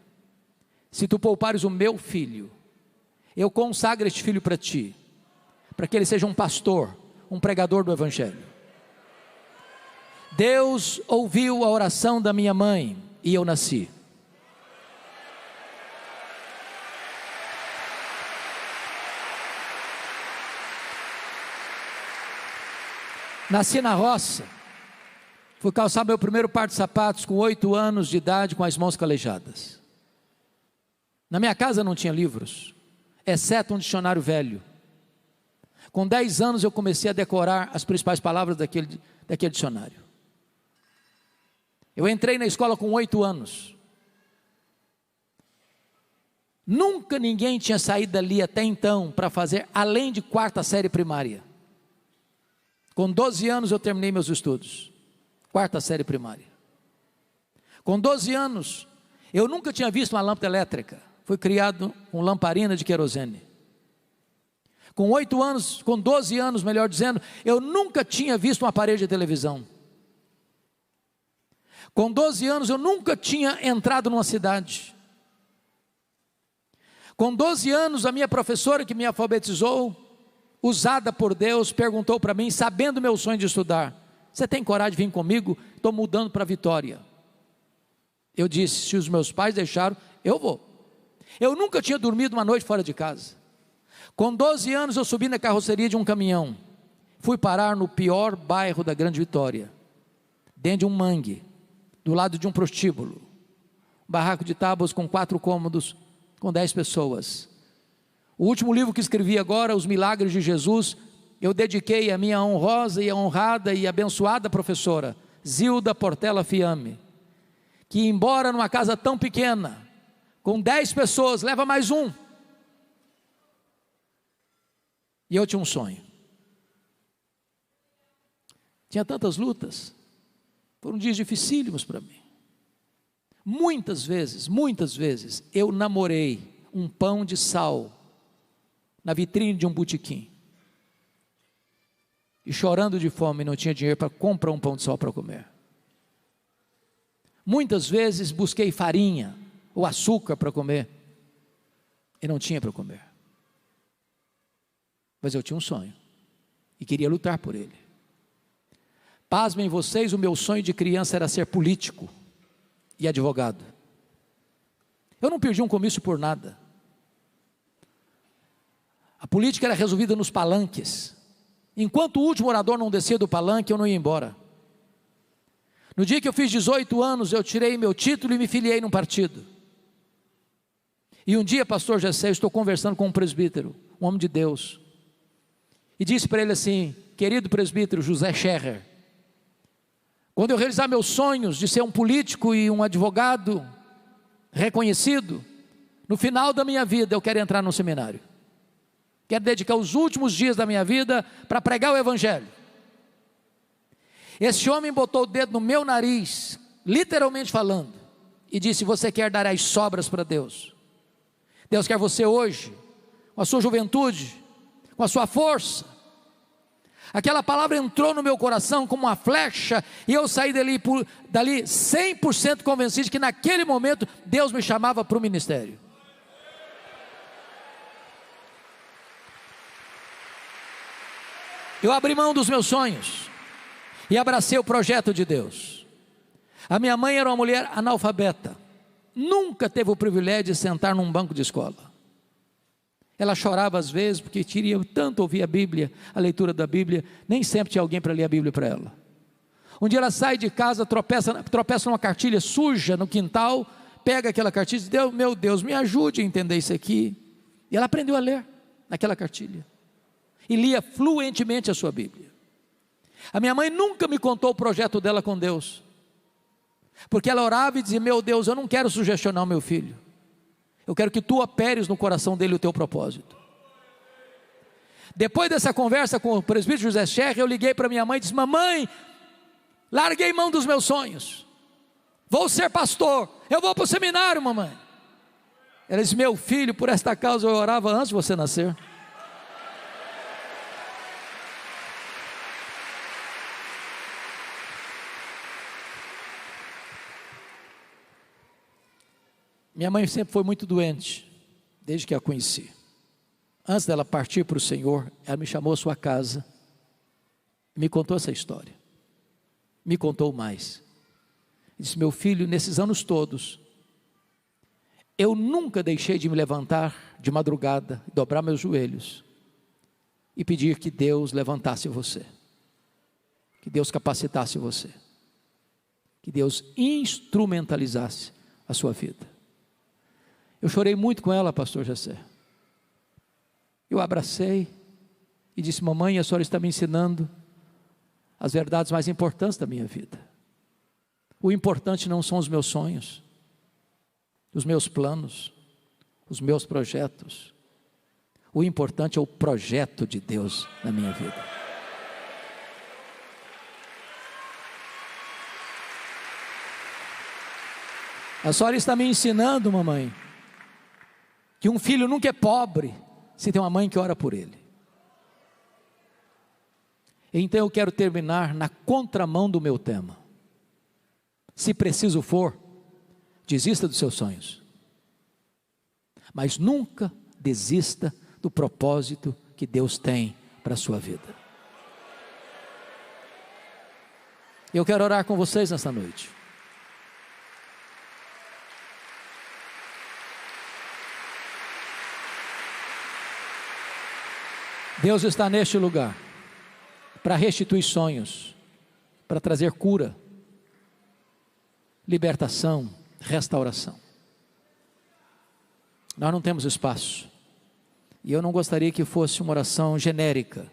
Speaker 1: se tu poupares o meu filho, eu consagro este filho para ti, para que ele seja um pastor, um pregador do Evangelho. Deus ouviu a oração da minha mãe, e eu nasci. Nasci na roça, Fui calçar meu primeiro par de sapatos com 8 anos de idade, com as mãos calejadas. Na minha casa não tinha livros, exceto um dicionário velho. Com 10 anos eu comecei a decorar as principais palavras daquele dicionário. Eu entrei na escola com 8 anos. Nunca ninguém tinha saído dali até então para fazer além de 4ª série primária. Com 12 anos eu terminei meus estudos, 4ª série primária. Com 12 anos eu nunca tinha visto uma lâmpada elétrica. Fui criado com lamparina de querosene. Com 8 anos, com 12 anos, melhor dizendo, eu nunca tinha visto um aparelho de televisão. Com 12 anos eu nunca tinha entrado numa cidade. Com 12 anos, a minha professora que me alfabetizou, usada por Deus, perguntou para mim, sabendo meu sonho de estudar: você tem coragem de vir comigo? Estou mudando para Vitória. Eu disse: se os meus pais deixaram, eu vou. Eu nunca tinha dormido uma noite fora de casa. Com 12 anos eu subi na carroceria de um caminhão. Fui parar no pior bairro da Grande Vitória, dentro de um mangue, do lado de um prostíbulo. Barraco de tábuas com 4 cômodos, com 10 pessoas. O último livro que escrevi agora, Os Milagres de Jesus, eu dediquei à minha honrosa e honrada e abençoada professora, Zilda Portela Fiame, que embora numa casa tão pequena, com 10 pessoas, leva mais um. E eu tinha um sonho. Tinha tantas lutas, foram dias dificílimos para mim. Muitas vezes, eu namorei um pão de sal na vitrine de um botequim. E chorando de fome, não tinha dinheiro para comprar um pão de sal para comer. Muitas vezes busquei farinha ou açúcar para comer, e não tinha para comer. Mas eu tinha um sonho, e queria lutar por ele. Pasmem vocês, o meu sonho de criança era ser político e advogado. Eu não perdi um comício por nada. A política era resolvida nos palanques. Enquanto o último orador não descia do palanque, eu não ia embora. No dia que eu fiz 18 anos, eu tirei meu título e me filiei num partido. E um dia, pastor Gessé, eu estou conversando com um presbítero, um homem de Deus, e disse para ele assim: querido presbítero José Scherrer, quando eu realizar meus sonhos de ser um político e um advogado reconhecido, no final da minha vida eu quero entrar num seminário. Quero dedicar os últimos dias da minha vida para pregar o evangelho. Esse homem botou o dedo no meu nariz, literalmente falando, e disse: você quer dar as sobras para Deus? Deus quer você hoje, com a sua juventude, com a sua força. Aquela palavra entrou no meu coração como uma flecha, e eu saí dali 100% convencido de que naquele momento Deus me chamava para o ministério. Eu abri mão dos meus sonhos e abracei o projeto de Deus. A minha mãe era uma mulher analfabeta, nunca teve o privilégio de sentar num banco de escola. Ela chorava às vezes porque queria tanto ouvir a Bíblia, a leitura da Bíblia, nem sempre tinha alguém para ler a Bíblia para ela. Um dia ela sai de casa, tropeça numa cartilha suja no quintal, pega aquela cartilha e diz: meu Deus, me ajude a entender isso aqui. E ela aprendeu a ler naquela cartilha, e lia fluentemente a sua Bíblia. A minha mãe nunca me contou o projeto dela com Deus, porque ela orava e dizia: meu Deus, eu não quero sugestionar o meu filho, eu quero que tu operes no coração dele o teu propósito. Depois dessa conversa com o presbítero José Scherrer, eu liguei para minha mãe e disse: mamãe, larguei mão dos meus sonhos, vou ser pastor, eu vou para o seminário, mamãe. Ela disse: meu filho, por esta causa eu orava antes de você nascer. Minha mãe sempre foi muito doente, desde que a conheci. Antes dela partir para o Senhor, ela me chamou à sua casa, me contou essa história, me contou mais. Disse: meu filho, nesses anos todos, eu nunca deixei de me levantar de madrugada, dobrar meus joelhos e pedir que Deus levantasse você, que Deus capacitasse você. que Deus instrumentalizasse a sua vida. Eu chorei muito com ela, pastor Jessé. Eu abracei e disse: mamãe, a senhora está me ensinando as verdades mais importantes da minha vida. O importante não são os meus sonhos, os meus planos, os meus projetos. O importante é o projeto de Deus na minha vida. A senhora está me ensinando, mamãe, que um filho nunca é pobre se tem uma mãe que ora por ele. Então eu quero terminar na contramão do meu tema. Se preciso for, desista dos seus sonhos, mas nunca desista do propósito que Deus tem para a sua vida. Eu quero orar com vocês nesta noite. Deus está neste lugar para restituir sonhos, para trazer cura, libertação, restauração. Nós não temos espaço, e eu não gostaria que fosse uma oração genérica,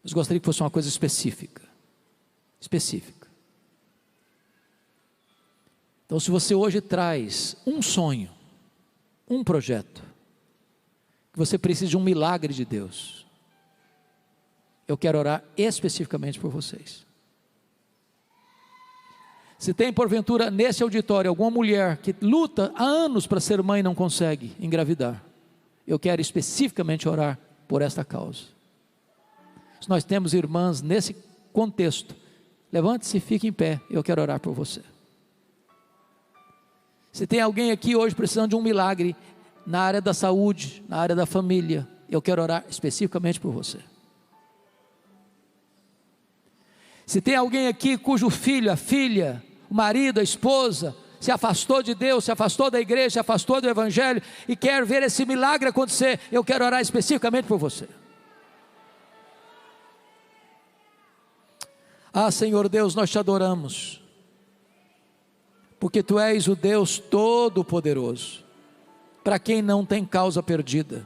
Speaker 1: mas gostaria que fosse uma coisa específica. Então, se você hoje traz um sonho, um projeto, que você precisa de um milagre de Deus, eu quero orar especificamente por vocês. Se tem porventura nesse auditório alguma mulher que luta há anos para ser mãe e não consegue engravidar, eu quero especificamente orar por esta causa. Se nós temos irmãs nesse contexto, levante-se e fique em pé, eu quero orar por você. Se tem alguém aqui hoje precisando de um milagre na área da saúde, na área da família, eu quero orar especificamente por você. Se tem alguém aqui cujo filho, a filha, o marido, a esposa se afastou de Deus, se afastou da igreja, se afastou do evangelho e quer ver esse milagre acontecer, eu quero orar especificamente por você. Ah, Senhor Deus, nós te adoramos, porque Tu és o Deus Todo-Poderoso, para quem não tem causa perdida.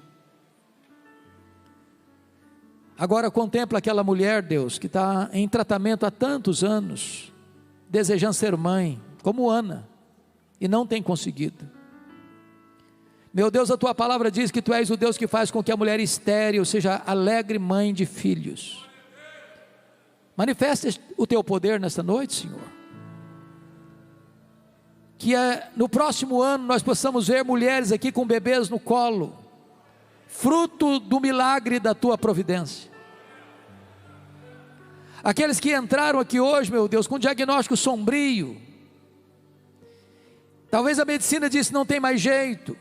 Speaker 1: Agora contempla aquela mulher, Deus, que está em tratamento há tantos anos, desejando ser mãe, como Ana, e não tem conseguido. Meu Deus, a Tua palavra diz que Tu és o Deus que faz com que a mulher estéril seja alegre mãe de filhos. Manifeste o Teu poder nesta noite, Senhor. Que no próximo ano nós possamos ver mulheres aqui com bebês no colo, fruto do milagre da Tua providência. Aqueles que entraram aqui hoje, meu Deus, com diagnóstico sombrio, talvez a medicina disse não tem mais jeito.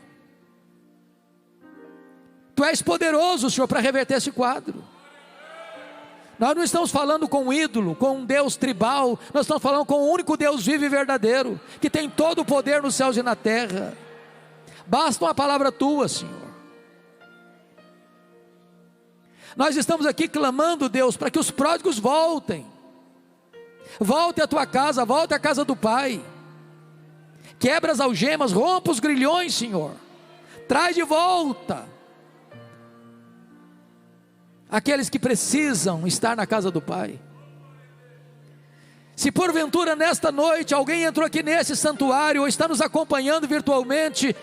Speaker 1: Tu és poderoso, Senhor, para reverter esse quadro. Nós não estamos falando com um ídolo, com um Deus tribal, nós estamos falando com o único Deus vivo e verdadeiro, que tem todo o poder nos céus e na terra. Basta uma palavra Tua, Senhor. Nós estamos aqui clamando, Deus, para que os pródigos voltem. Volte à tua casa, volte à casa do Pai. Quebra as algemas, rompa os grilhões, Senhor. Traz de volta aqueles que precisam estar na casa do Pai. Se porventura nesta noite alguém entrou aqui nesse santuário ou está nos acompanhando virtualmente,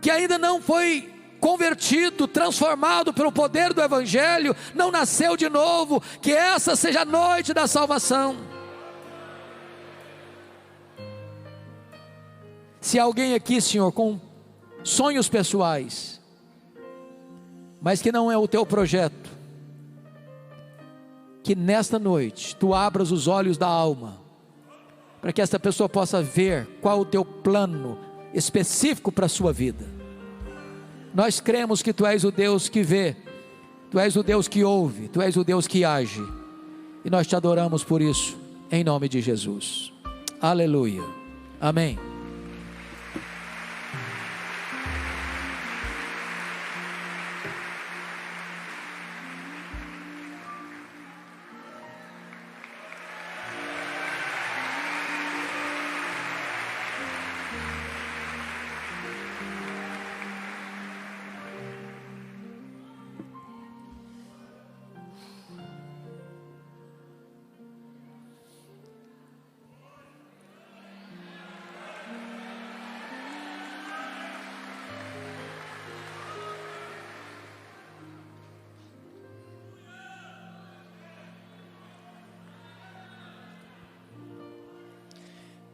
Speaker 1: que ainda não foi convertido, transformado pelo poder do evangelho, não nasceu de novo, que essa seja a noite da salvação. Se alguém aqui, Senhor, com sonhos pessoais, mas que não é o Teu projeto, que nesta noite Tu abras os olhos da alma, para que esta pessoa possa ver qual o Teu plano específico para a sua vida. Nós cremos que Tu és o Deus que vê, Tu és o Deus que ouve, Tu és o Deus que age, e nós Te adoramos por isso, em nome de Jesus. Aleluia, amém.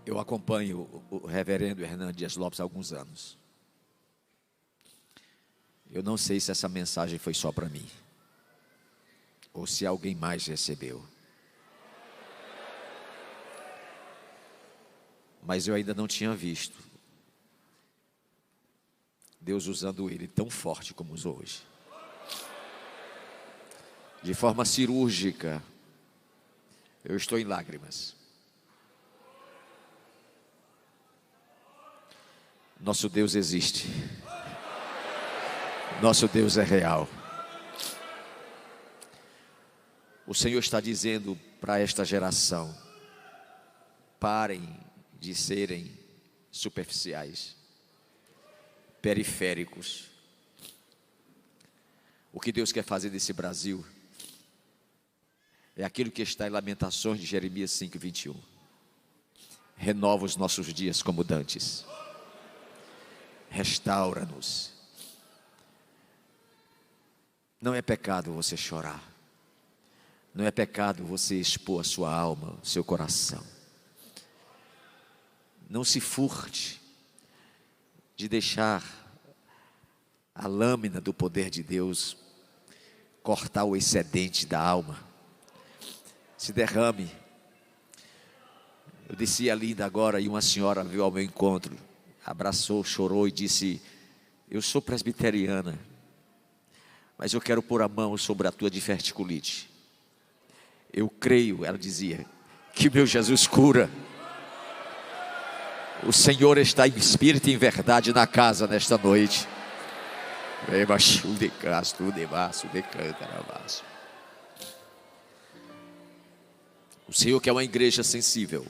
Speaker 2: Eu acompanho o reverendo Hernando Dias Lopes há alguns anos. Eu não sei se essa mensagem foi só para mim, ou se alguém mais recebeu. Mas eu ainda não tinha visto Deus usando ele tão forte como usou hoje. De forma cirúrgica. Eu estou em lágrimas. Nosso Deus existe. Nosso Deus é real. O Senhor está dizendo para esta geração: parem de serem superficiais, periféricos. O que Deus quer fazer desse Brasil é aquilo que está em Lamentações de Jeremias 5:21. Renova os nossos dias como dantes. Restaura-nos. Não é pecado você chorar. Não é pecado você expor a sua alma, o seu coração. Não se furte de deixar a lâmina do poder de Deus cortar o excedente da alma. Se derrame. Eu desci ali ainda agora e uma senhora veio ao meu encontro, abraçou, chorou e disse: eu sou presbiteriana, mas eu quero pôr a mão sobre a tua diverticulite. Eu creio, ela dizia, que meu Jesus cura. O Senhor está em espírito e em verdade na casa nesta noite. O Senhor quer uma igreja sensível.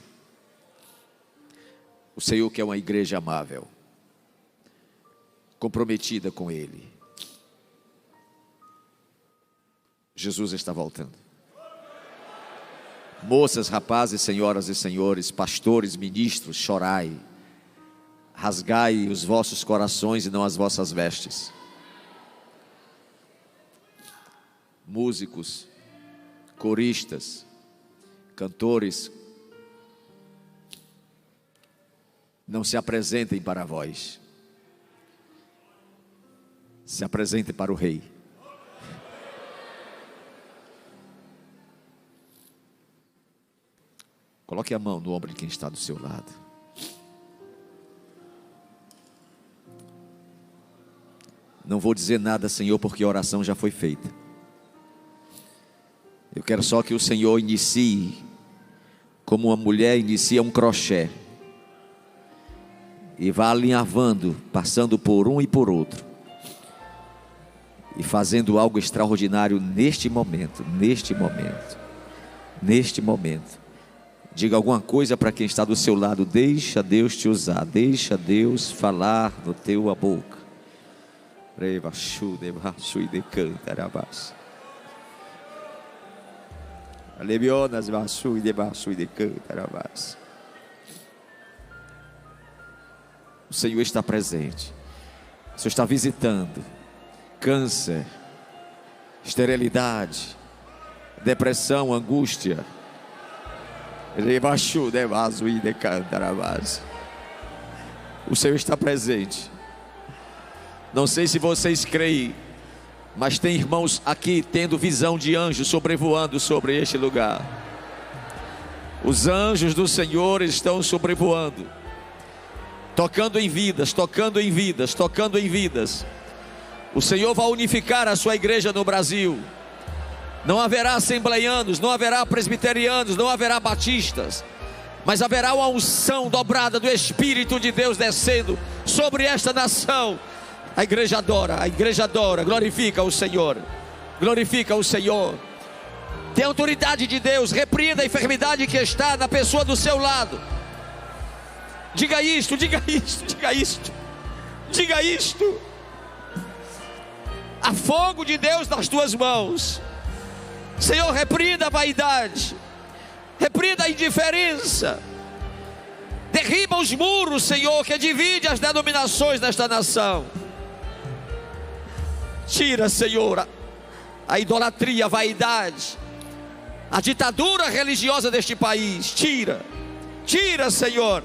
Speaker 2: O Senhor quer uma igreja amável, comprometida com Ele. Jesus está voltando. Moças, rapazes, senhoras e senhores, pastores, ministros, chorai, rasgai os vossos corações e não as vossas vestes. Músicos, coristas, cantores, não se apresentem para vós, se apresentem para o Rei. Coloque a mão no ombro de quem está do seu lado. Não vou dizer nada, Senhor, porque a oração já foi feita. Eu quero só que o Senhor inicie, como uma mulher inicia um crochê, e vá alinhavando, passando por um e por outro, e fazendo algo extraordinário neste momento, neste momento, neste momento. Diga alguma coisa para quem está do seu lado. Deixa Deus te usar, deixa Deus falar no teu boca. O Senhor está presente. O Senhor está visitando câncer, esterilidade, depressão, angústia. O Senhor está presente. Não sei se vocês creem, mas tem irmãos aqui tendo visão de anjos sobrevoando sobre este lugar. Os anjos do Senhor estão sobrevoando, tocando em vidas, tocando em vidas, tocando em vidas. O Senhor vai unificar a sua igreja no Brasil. Não haverá assembleianos, não haverá presbiterianos, não haverá batistas, mas haverá uma unção dobrada do Espírito de Deus descendo sobre esta nação. A igreja adora, glorifica o Senhor, glorifica o Senhor. Tem autoridade de Deus, repreenda a enfermidade que está na pessoa do seu lado. Diga isto, diga isto, diga isto, diga isto. Há fogo de Deus nas tuas mãos. Senhor, repreenda a vaidade, repreenda a indiferença, derriba os muros, Senhor, que divide as denominações desta nação. Tira, Senhor, a idolatria, a vaidade, a ditadura religiosa deste país. Tira, Tira, Senhor.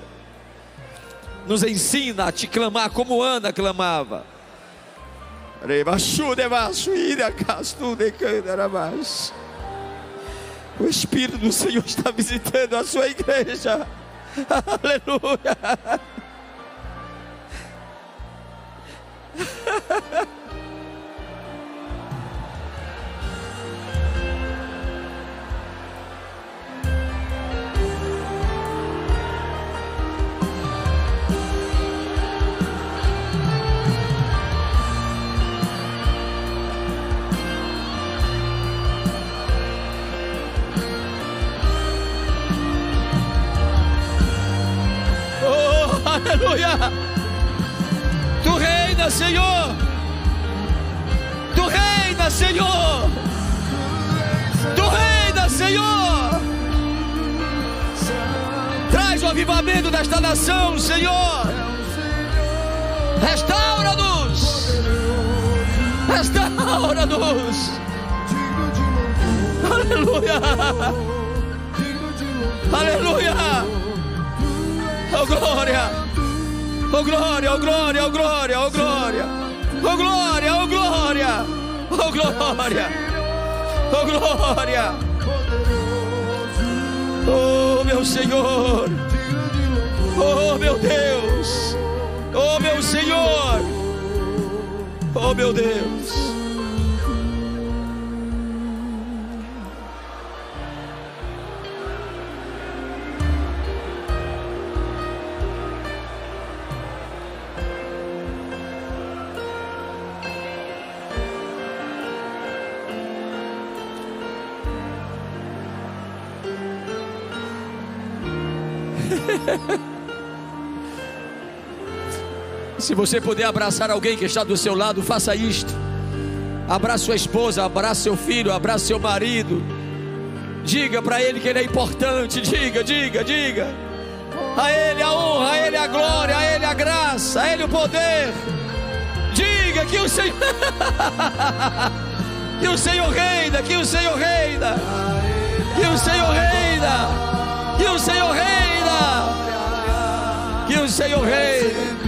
Speaker 2: Nos ensina a te clamar como Ana clamava. O Espírito do Senhor está visitando a sua igreja. Aleluia. Aleluia! Tu reina, Senhor! Tu reina, Senhor! Tu reina, Senhor! Traz o avivamento desta nação, Senhor! Restaura-nos! Restaura-nos! Aleluia! Aleluia! Oh glória! Oh glória, oh glória, oh glória, oh glória, oh glória, oh glória, oh glória, oh glória, oh meu Senhor, oh meu Deus, oh meu Senhor, oh meu Deus. Se você puder abraçar alguém que está do seu lado, faça isto. Abraça sua esposa, abraça seu filho, abraça seu marido. Diga para ele que ele é importante. Diga, diga, diga. A ele a honra, a ele a glória, a ele a graça, a ele o poder. Diga que o Senhor que o Senhor reina, que o Senhor reina, que o Senhor reina, que o Senhor reina, que o Senhor reina.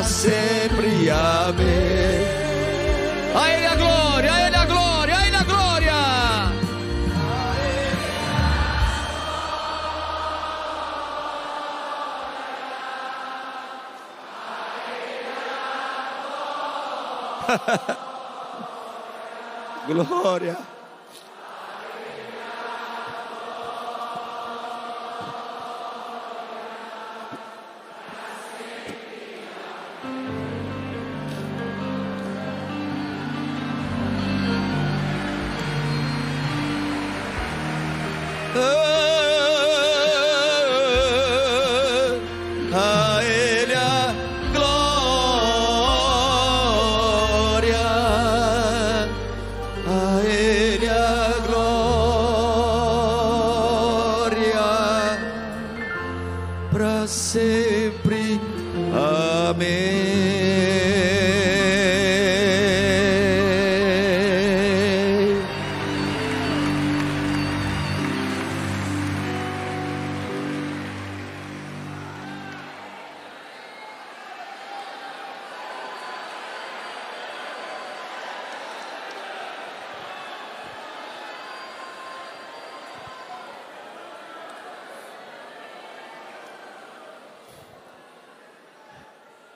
Speaker 2: Sempre amém. A Ele a glória, a Ele a glória, a Ele a glória. Glória. A Ele a glória, a Ele a glória, para sempre. Amém.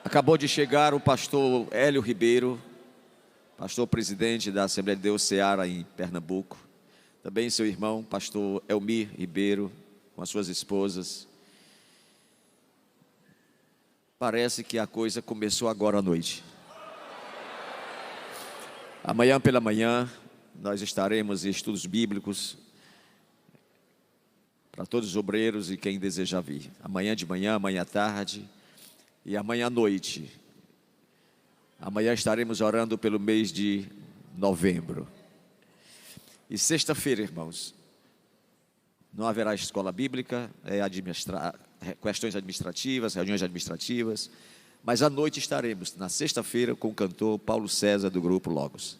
Speaker 2: Acabou de chegar o pastor Hélio Ribeiro, pastor presidente da Assembleia de Deus Ceará em Pernambuco. Também seu irmão, pastor Elmir Ribeiro, com as suas esposas. Parece que a coisa começou agora à noite. Amanhã pela manhã, nós estaremos em estudos bíblicos para todos os obreiros e quem desejar vir. Amanhã de manhã, amanhã à tarde. E amanhã à noite, Amanhã estaremos orando pelo mês de novembro. E sexta-feira, irmãos, não haverá escola bíblica, questões administrativas, reuniões administrativas. Mas à noite estaremos, na sexta-feira, com o cantor Paulo César, do grupo Logos.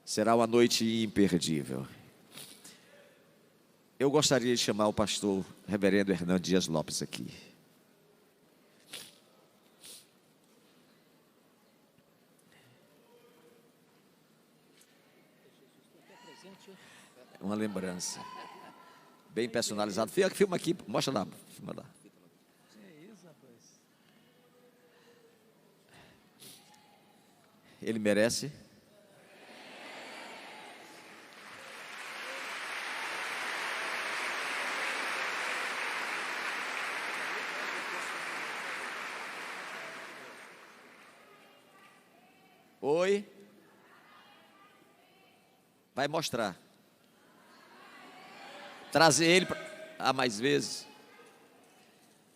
Speaker 2: Será uma noite imperdível. Eu gostaria de chamar o pastor reverendo Hernando Dias Lopes aqui. Uma lembrança bem personalizada. Filma aqui, mostra lá, filma lá. Ele merece. Oi. Vai mostrar. Trazer ele mais vezes.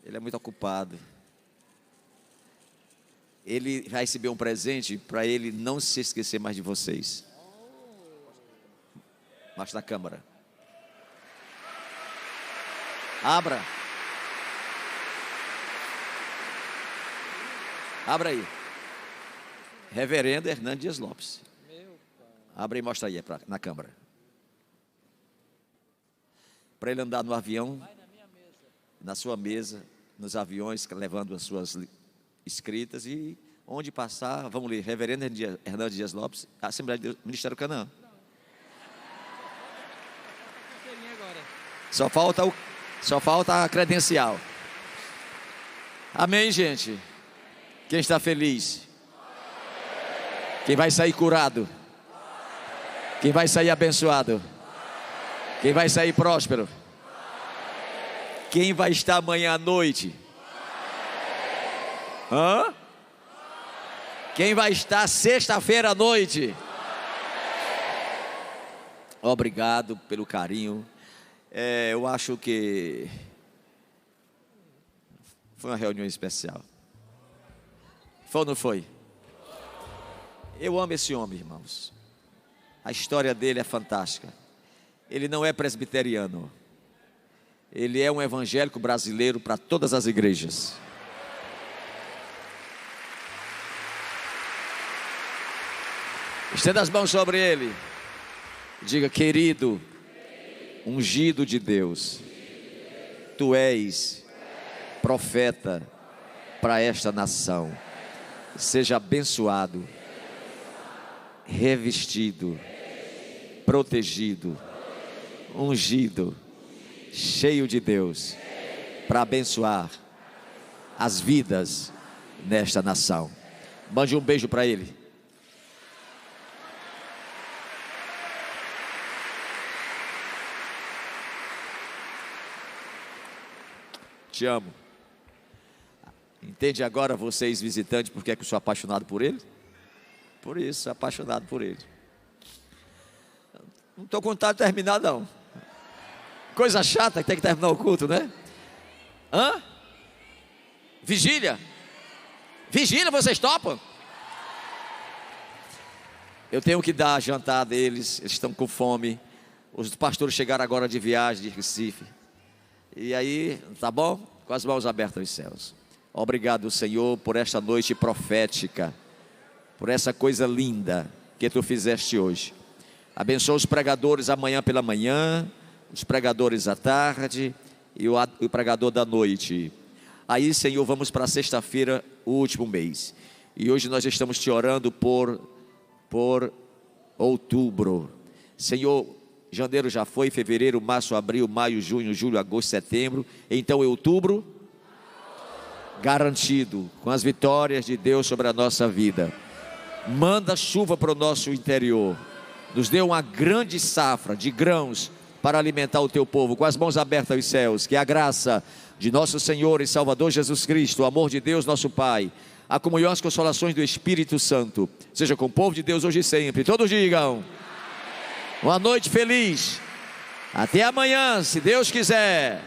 Speaker 2: Ele é muito ocupado. Ele vai receber um presente para ele não se esquecer mais de vocês. Mostra na câmera. Abra. Abra aí. Reverendo Hernando Dias Lopes. Abra e mostra aí na câmera. Para ele andar no avião, na sua mesa, nos aviões, levando as suas escritas, e onde passar, vamos ler, reverendo Hernando Dias Lopes, Assembleia do Ministério Canaã. Só falta a credencial. Amém, gente? Quem está feliz? Quem vai sair curado? Quem vai sair abençoado? Quem vai sair próspero? Quem vai estar amanhã à noite? Hã? Quem vai estar sexta-feira à noite? Obrigado pelo carinho. Eu acho que foi uma reunião especial. Foi ou não foi? Eu amo esse homem, irmãos. A história dele é fantástica. Ele não é presbiteriano. Ele é um evangélico brasileiro para todas as igrejas. Estenda as mãos sobre ele. Diga: querido, ungido de Deus, tu és profeta para esta nação. Seja abençoado, revestido, protegido, ungido, cheio de Deus, para abençoar as vidas nesta nação. Mande um beijo para ele. Te amo. Entende agora, vocês visitantes, porque é que eu sou apaixonado por ele? Por isso, apaixonado por ele. Não estou com vontade de terminar, não. Coisa chata que tem que terminar o culto, né? Hã? Vigília? Vigília, vocês topam? Eu tenho que dar jantar deles, eles estão com fome. Os pastores chegaram agora de viagem de Recife. E aí, tá bom? Com as mãos abertas aos céus. Obrigado, Senhor, por esta noite profética, por essa coisa linda que tu fizeste hoje. Abençoa os pregadores amanhã pela manhã, os pregadores à tarde e o pregador da noite. Aí, Senhor, vamos para sexta-feira, o último mês. E hoje nós estamos te orando por outubro. Senhor, janeiro já foi, fevereiro, março, abril, maio, junho, julho, agosto, setembro. Então, em outubro, garantido, com as vitórias de Deus sobre a nossa vida. Manda chuva para o nosso interior. Nos dê uma grande safra de grãos para alimentar o teu povo. Com as mãos abertas aos céus, que a graça de nosso Senhor e Salvador Jesus Cristo, o amor de Deus nosso Pai, a comunhão e as consolações do Espírito Santo seja com o povo de Deus hoje e sempre. Todos digam: uma noite feliz. Até amanhã, se Deus quiser.